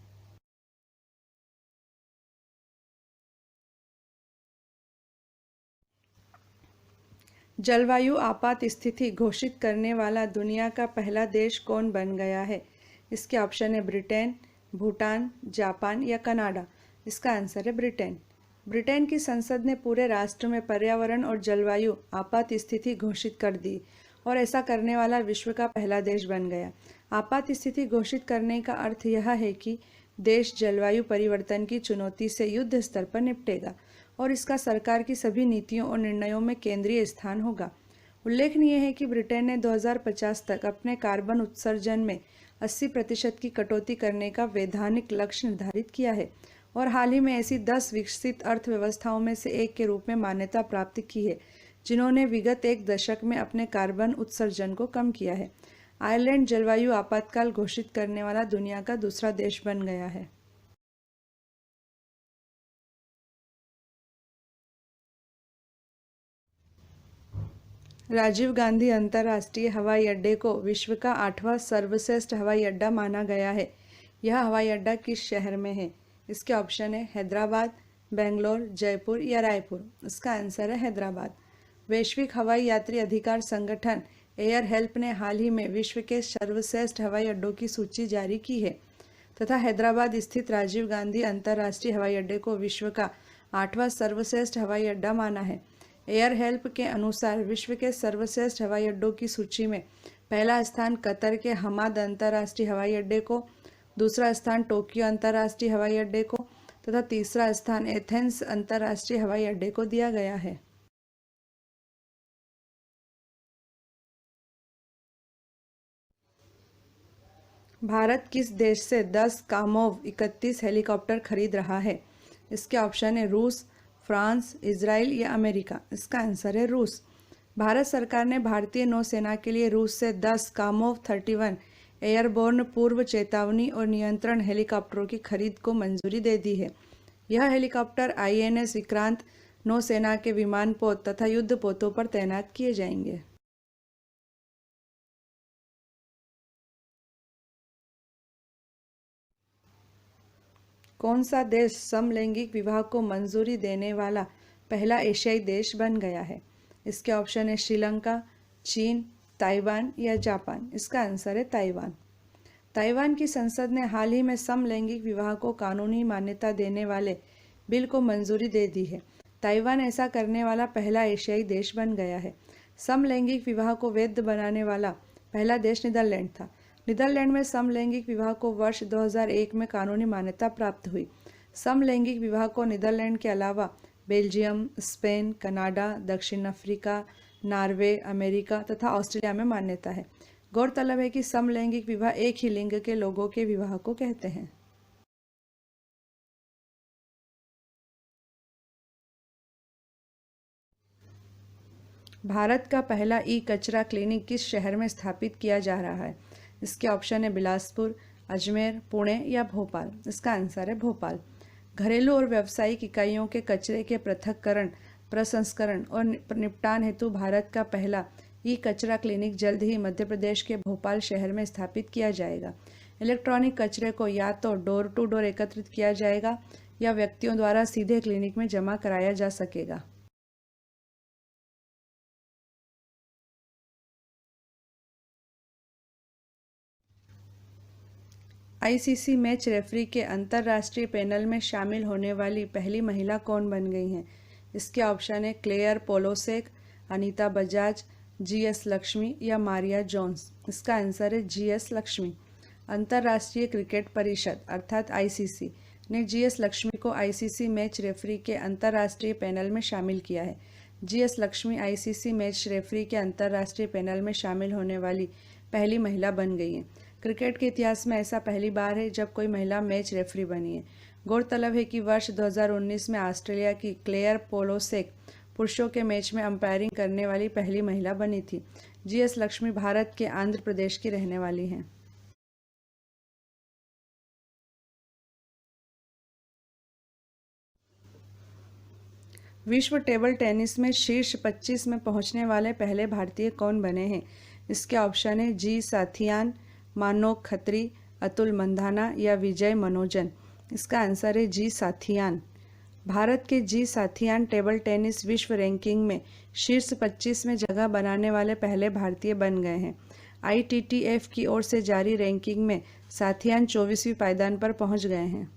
जलवायु आपात स्थिति घोषित करने वाला दुनिया का पहला देश कौन बन गया है? इसके ऑप्शन है ब्रिटेन, भूटान, जापान या कनाडा। इसका आंसर है ब्रिटेन। ब्रिटेन की संसद ने पूरे राष्ट्र में पर्यावरण और जलवायु आपात स्थिति घोषित कर दी और ऐसा करने वाला विश्व का पहला देश बन गया। आपात स्थिति घोषित करने का अर्थ यह है कि देश जलवायु परिवर्तन की चुनौती से युद्ध स्तर पर निपटेगा और इसका सरकार की सभी नीतियों और निर्णयों में केंद्रीय स्थान होगा। उल्लेखनीय है कि ब्रिटेन ने 2050 तक अपने कार्बन उत्सर्जन में 80% की कटौती करने का वैधानिक लक्ष्य निर्धारित किया है और हाल ही में ऐसी 10 विकसित अर्थव्यवस्थाओं में से एक के रूप में मान्यता प्राप्त की है जिन्होंने विगत एक दशक में अपने कार्बन उत्सर्जन को कम किया है। आयरलैंड जलवायु आपातकाल घोषित करने वाला दुनिया का दूसरा देश बन गया है। राजीव गांधी अंतर्राष्ट्रीय हवाई अड्डे को विश्व का 8वां सर्वश्रेष्ठ हवाई अड्डा माना गया है। यह हवाई अड्डा किस शहर में है? इसके ऑप्शन है हैदराबाद, बेंगलोर, जयपुर या रायपुर। इसका आंसर है हैदराबाद। वैश्विक हवाई यात्री अधिकार संगठन एयर हेल्प ने हाल ही में विश्व के सर्वश्रेष्ठ हवाई अड्डों की सूची जारी की है तथा हैदराबाद स्थित राजीव गांधी अंतर्राष्ट्रीय हवाई अड्डे को विश्व का 8वां सर्वश्रेष्ठ हवाई अड्डा माना है। एयर हेल्प के अनुसार विश्व के सर्वश्रेष्ठ हवाई अड्डों की सूची में पहला स्थान कतर के हमाद अंतर्राष्ट्रीय हवाई अड्डे को, दूसरा स्थान टोक्यो अंतर्राष्ट्रीय हवाई अड्डे को तथा तीसरा स्थान एथेंस अंतर्राष्ट्रीय हवाई अड्डे को दिया गया है। भारत किस देश से 10 कामोव 31 हेलीकॉप्टर खरीद रहा है? इसके ऑप्शन है रूस, फ्रांस, इजराइल या अमेरिका। इसका आंसर है रूस। भारत सरकार ने भारतीय नौसेना के लिए रूस से 10 कामोव 31 एयरबोर्न पूर्व चेतावनी और नियंत्रण हेलीकॉप्टरों की खरीद को मंजूरी दे दी है। यह हेलीकॉप्टर INS विक्रांत, नौसेना के विमानपोत तथा युद्धपोतों पर तैनात किए जाएंगे। कौन सा देश समलैंगिक विवाह को मंजूरी देने वाला पहला एशियाई देश बन गया है? इसके ऑप्शन है श्रीलंका, चीन, ताइवान या जापान। इसका आंसर है ताइवान। ताइवान की संसद ने हाल ही में समलैंगिक विवाह को कानूनी मान्यता देने वाले बिल को मंजूरी दे दी है। ताइवान ऐसा करने वाला पहला एशियाई देश बन गया है। समलैंगिक विवाह को वैध बनाने वाला पहला देश नीदरलैंड था। नीदरलैंड में समलैंगिक विवाह को वर्ष 2001 में कानूनी मान्यता प्राप्त हुई। समलैंगिक विवाह को नीदरलैंड के अलावा बेल्जियम, स्पेन, कनाडा, दक्षिण अफ्रीका, नॉर्वे, अमेरिका तथा ऑस्ट्रेलिया में मान्यता है। गौरतलब है कि समलैंगिक विवाह एक ही लिंग के लोगों के विवाह को कहते हैं। भारत का पहला कचरा क्लिनिक किस शहर में स्थापित किया जा रहा है? इसके ऑप्शन है बिलासपुर, अजमेर, पुणे या भोपाल। इसका आंसर है भोपाल। घरेलू और व्यावसायिक इकाइयों के कचरे के पृथक्करण, प्रसंस्करण और निपटान हेतु भारत का पहला ई कचरा क्लिनिक जल्द ही मध्य प्रदेश के भोपाल शहर में स्थापित किया जाएगा। इलेक्ट्रॉनिक कचरे को या तो डोर टू डोर एकत्रित किया जाएगा या व्यक्तियों द्वारा सीधे क्लिनिक में जमा कराया जा सकेगा। आईसीसी मैच रेफरी के अंतर्राष्ट्रीय पैनल में शामिल होने वाली पहली महिला कौन बन गई हैं? इसके ऑप्शन है क्लेयर पोलोसेक, अनीता बजाज, जीएस लक्ष्मी या मारिया जोन्स। इसका आंसर है जीएस लक्ष्मी। अंतर्राष्ट्रीय क्रिकेट परिषद अर्थात आईसीसी ने जीएस लक्ष्मी को आईसीसी मैच रेफरी के अंतर्राष्ट्रीय पैनल में शामिल किया है। GS Lakshmi ICC match referee के अंतर्राष्ट्रीय पैनल में शामिल होने वाली पहली महिला बन गई हैं। क्रिकेट के इतिहास में ऐसा पहली बार है जब कोई महिला मैच रेफरी बनी है। गौरतलब है कि वर्ष 2019 में ऑस्ट्रेलिया की क्लेयर पोलोसेक पुरुषों के मैच में अंपायरिंग करने वाली पहली महिला बनी थी। जीएस लक्ष्मी भारत के आंध्र प्रदेश की रहने वाली हैं। विश्व टेबल टेनिस में शीर्ष 25 में पहुंचने वाले पहले भारतीय कौन बने हैं? इसके ऑप्शन है जी साथियान, मानोक खत्री, अतुल मंधाना या विजय मनोजन। इसका आंसर है जी साथियान। भारत के जी साथियान टेबल टेनिस विश्व रैंकिंग में शीर्ष 25 में जगह बनाने वाले पहले भारतीय बन गए हैं। आईटीटीएफ की ओर से जारी रैंकिंग में साथियान 24वीं पायदान पर पहुंच गए हैं।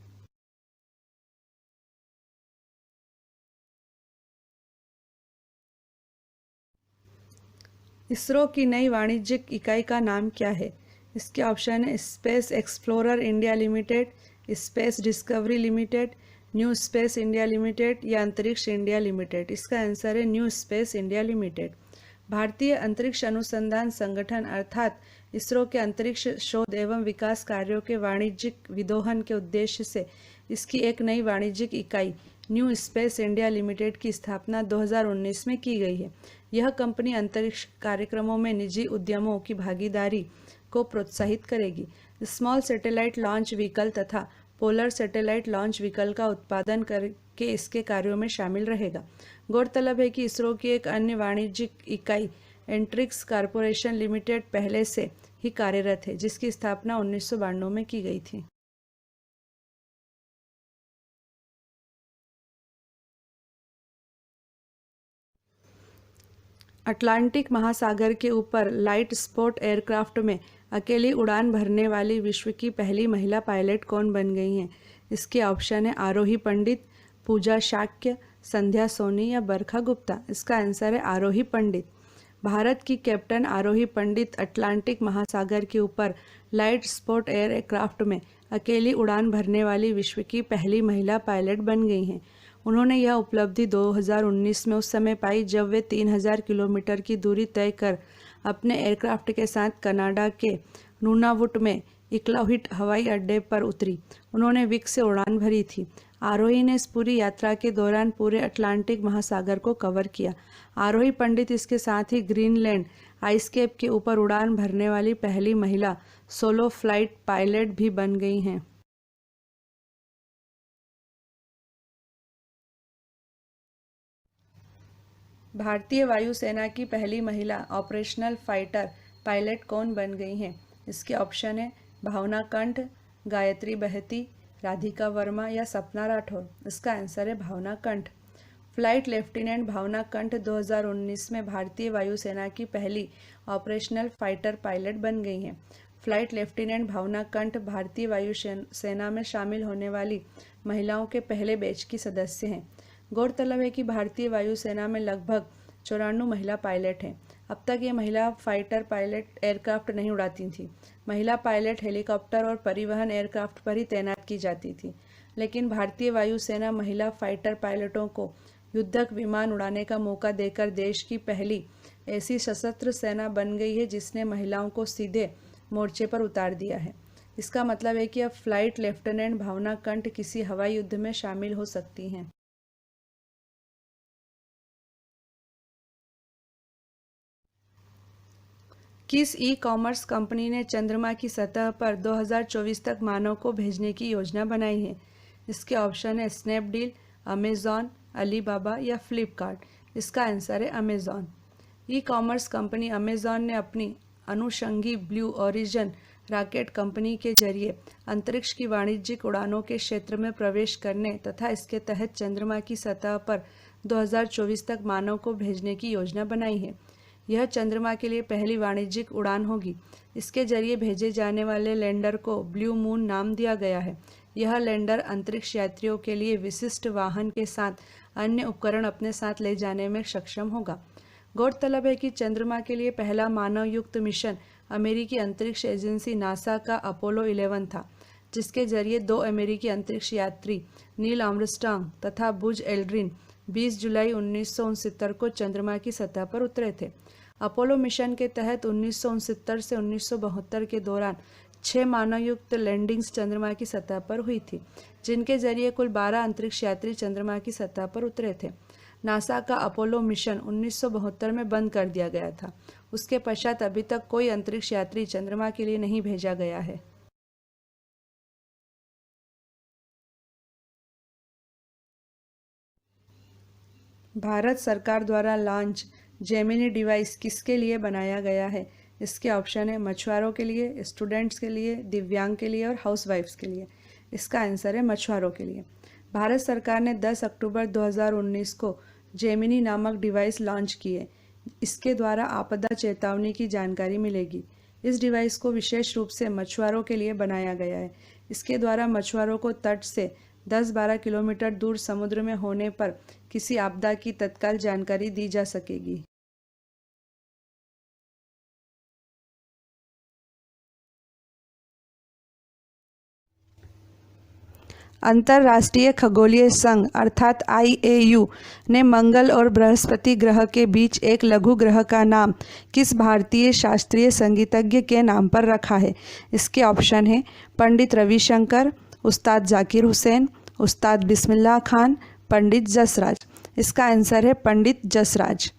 इसरो की नई वाणिज्यिक इकाई का नाम क्या है? इसके ऑप्शन है space explorer India limited, space discovery limited, new space India limited या अंतरिक्ष इंडिया लिमिटेड। इसका आंसर है न्यू स्पेस इंडिया लिमिटेड। भारतीय अंतरिक्ष अनुसंधान संगठन अर्थात इसरो के अंतरिक्ष शोध एवं विकास कार्यों के वाणिज्यिक विदोहन के उद्देश्य से इसकी एक नई वाणिज्यिक इकाई न्यू स्पेस इंडिया लिमिटेड की स्थापना 2019 में की गई है। यह कंपनी अंतरिक्ष कार्यक्रमों में निजी उद्यमों की भागीदारी को प्रोत्साहित करेगी। स्मॉल सैटेलाइट लॉन्च व्हीकल तथा पोलर सैटेलाइट लॉन्च व्हीकल का उत्पादन करके इसके कार्यों में शामिल रहेगा। गौरतलब है कि इसरो की एक अन्य वाणिज्यिक इकाई एंट्रिक्स कॉरपोरेशन लिमिटेड पहले से ही कार्यरत है, जिसकी स्थापना 1992 में की गई थी। अटलांटिक महासागर के ऊपर लाइट स्पोर्ट एयरक्राफ्ट में अकेली उड़ान भरने वाली विश्व की पहली महिला पायलट कौन बन गई हैं? इसके ऑप्शन है आरोही पंडित, पूजा शाक्य, संध्या सोनी या बरखा गुप्ता। इसका आंसर है आरोही पंडित। भारत की कैप्टन आरोही पंडित अटलांटिक महासागर के ऊपर लाइट स्पोर्ट एयरक्राफ्ट में अकेली उड़ान भरने वाली विश्व की पहली महिला पायलट बन गई हैं। उन्होंने यह उपलब्धि 2019 में उस समय पाई जब वे 3000 किलोमीटर की दूरी तय कर अपने एयरक्राफ्ट के साथ कनाडा के नूनावुट में इक्लाहुट हवाई अड्डे पर उतरी। उन्होंने विक से उड़ान भरी थी। आरोही ने इस पूरी यात्रा के दौरान पूरे अटलांटिक महासागर को कवर किया। आरोही पंडित इसके साथ ही ग्रीनलैंड आइसकैप के ऊपर उड़ान भरने वाली पहली महिला सोलो फ्लाइट पायलट भी बन गई हैं। भारतीय वायुसेना की पहली महिला ऑपरेशनल फाइटर पायलट कौन बन गई हैं? इसके ऑप्शन है भावना कंठ, गायत्री बहती, राधिका वर्मा या सपना राठौर। इसका आंसर है भावना कंठ। फ्लाइट लेफ्टिनेंट भावना कंठ 2019 में भारतीय वायुसेना की पहली ऑपरेशनल फाइटर पायलट बन गई हैं। फ्लाइट लेफ्टिनेंट भावना कंठ भारतीय वायुसेना में शामिल होने वाली महिलाओं के पहले बैच की सदस्य हैं। गौरतलब है कि भारतीय वायुसेना में लगभग 94 महिला पायलट हैं। अब तक ये महिला फाइटर पायलट एयरक्राफ्ट नहीं उड़ाती थी। महिला पायलट हेलीकॉप्टर और परिवहन एयरक्राफ्ट पर ही तैनात की जाती थी। लेकिन भारतीय वायुसेना महिला फाइटर पायलटों को युद्धक विमान उड़ाने का मौका देकर देश की पहली ऐसी सशस्त्र सेना बन गई है जिसने महिलाओं को सीधे मोर्चे पर उतार दिया है। इसका मतलब है कि अब फ्लाइट लेफ्टिनेंट भावना कंठ किसी हवाई युद्ध में शामिल हो सकती हैं। किस ई कॉमर्स कंपनी ने चंद्रमा की सतह पर 2024 तक मानव को भेजने की योजना बनाई है? इसके ऑप्शन है स्नैपडील, अमेजॉन, अलीबाबा या फ्लिपकार्ट। इसका आंसर है Amazon. E commerce company Amazon ने अपनी अनुषंगी ब्लू ओरिजिन रॉकेट कंपनी के जरिए अंतरिक्ष की वाणिज्यिक उड़ानों के क्षेत्र में प्रवेश करने तथा इसके तहत चंद्रमा की सतह पर 2024 तक मानव को भेजने की योजना बनाई है। यह चंद्रमा के लिए पहली वाणिज्यिक उड़ान होगी। इसके जरिए भेजे जाने वाले लैंडर को ब्लू मून नाम दिया गया है। यह लैंडर अंतरिक्ष यात्रियों के लिए विशिष्ट वाहन के साथ अन्य उपकरण अपने साथ ले जाने में सक्षम होगा। गौरतलब है कि चंद्रमा के लिए पहला मानव युक्त मिशन अमेरिकी अंतरिक्ष एजेंसी नासा का अपोलो 11 था, जिसके जरिए 2 अमेरिकी अंतरिक्ष यात्री नील आर्मस्ट्रांग तथा बुज एल्ड्रिन 20 जुलाई 1969 को चंद्रमा की सतह पर उतरे थे। अपोलो मिशन के तहत 1969 से 1972 के दौरान 6 मानवयुक्त लैंडिंग्स चंद्रमा की सतह पर हुई थी, जिनके जरिए कुल 12 अंतरिक्ष यात्री चंद्रमा की सतह पर उतरे थे। नासा का अपोलो मिशन 1972 में बंद कर दिया गया था। उसके पश्चात अभी तक कोई अंतरिक्ष यात्री चंद्रमा के लिए नहीं भेजा गया है। भारत सरकार द्वारा लॉन्च जेमिनी डिवाइस किसके लिए बनाया गया है? इसके ऑप्शन है मछुआरों के लिए, स्टूडेंट्स के लिए, दिव्यांग के लिए और हाउसवाइफ्स के लिए। इसका आंसर है मछुआरों के लिए। भारत सरकार ने 10 अक्टूबर 2019 को जेमिनी नामक डिवाइस लॉन्च किए। इसके द्वारा आपदा चेतावनी की जानकारी मिलेगी। इस डिवाइस को विशेष रूप से मछुआरों के लिए बनाया गया है। इसके द्वारा मछुआरों को तट से 10-12 किलोमीटर दूर समुद्र में होने पर किसी आपदा की तत्काल जानकारी दी जा सकेगी। अंतर्राष्ट्रीय खगोलीय संघ अर्थात IAU ने मंगल और बृहस्पति ग्रह के बीच एक लघु ग्रह का नाम किस भारतीय शास्त्रीय संगीतज्ञ के नाम पर रखा है? इसके ऑप्शन है पंडित रविशंकर, उस्ताद जाकिर हुसैन, उस्ताद बिस्मिल्लाह खान, पंडित जसराज। इसका आंसर है पंडित जसराज।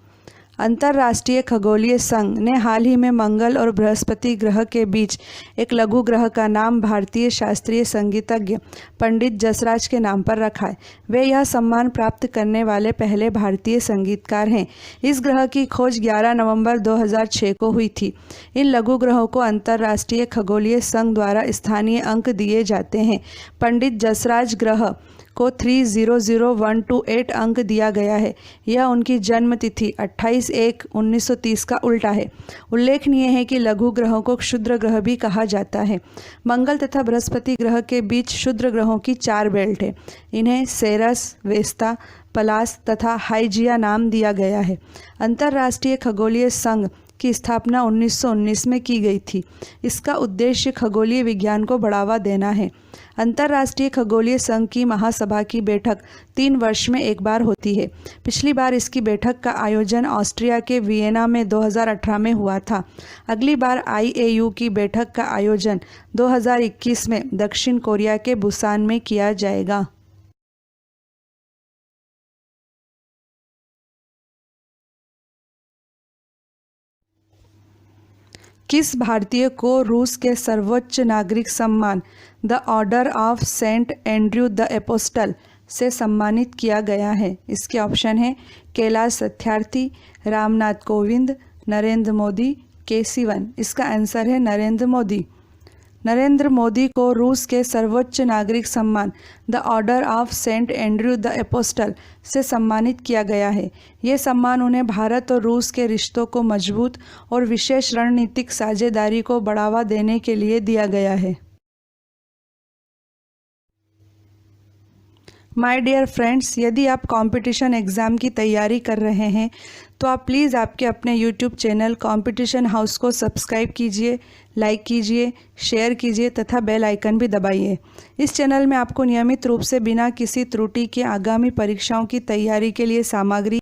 अंतर्राष्ट्रीय खगोलीय संघ ने हाल ही में मंगल और बृहस्पति ग्रह के बीच एक लघु ग्रह का नाम भारतीय शास्त्रीय संगीतज्ञ पंडित जसराज के नाम पर रखा है। वे यह सम्मान प्राप्त करने वाले पहले भारतीय संगीतकार हैं। इस ग्रह की खोज 11 नवंबर 2006 को हुई थी। इन लघु ग्रहों को अंतर्राष्ट्रीय खगोलीय संघ द्वारा स्थानीय अंक दिए जाते हैं। पंडित जसराज ग्रह को 300128 अंक दिया गया है। यह उनकी जन्म तिथि 28/1/1930 का उल्टा है। उल्लेखनीय है कि लघु ग्रहों को क्षुद्र ग्रह भी कहा जाता है। मंगल तथा बृहस्पति ग्रह के बीच क्षुद्र ग्रहों की 4 बेल्ट है। इन्हें सेरस, वेस्ता, पलास तथा हाइजिया नाम दिया गया है। अंतर्राष्ट्रीय खगोलीय संघ की स्थापना 1919 में की गई थी। इसका उद्देश्य खगोलीय विज्ञान को बढ़ावा देना है। अंतर्राष्ट्रीय खगोलीय संघ की महासभा की बैठक 3 वर्ष में एक बार होती है। पिछली बार इसकी बैठक का आयोजन ऑस्ट्रिया के वियना में 2018 में हुआ था। अगली बार IAU की बैठक का आयोजन 2021 में दक्षिण कोरिया के बुसान में किया जाएगा। किस भारतीय को रूस के सर्वोच्च नागरिक सम्मान the Order of Saint Andrew the Apostle से सम्मानित किया गया है? इसके ऑप्शन है कैलाश सत्यार्थी, रामनाथ कोविंद, नरेंद्र मोदी, के-सिवन। इसका आंसर है नरेंद्र मोदी। नरेंद्र मोदी को रूस के सर्वोच्च नागरिक सम्मान the Order of Saint Andrew the Apostle से सम्मानित किया गया है। ये सम्मान उन्हें भारत और रूस के रिश्तों को मजबूत और विशेष रणनीतिक साझेदारी को बढ़ावा देने के लिए दिया गया है। माय डियर फ्रेंड्स, यदि आप कंपटीशन एग्ज़ाम की तैयारी कर रहे हैं तो आप प्लीज़ आपके अपने यूट्यूब चैनल कंपटीशन हाउस को सब्सक्राइब कीजिए, लाइक कीजिए, शेयर कीजिए तथा बेल आइकन भी दबाइए। इस चैनल में आपको नियमित रूप से बिना किसी त्रुटि के आगामी परीक्षाओं की तैयारी के लिए सामग्री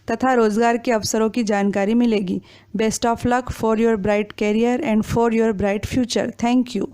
तथा रोजगार के अवसरों की जानकारी मिलेगी। Best of luck for your bright career and for your bright future. Thank you.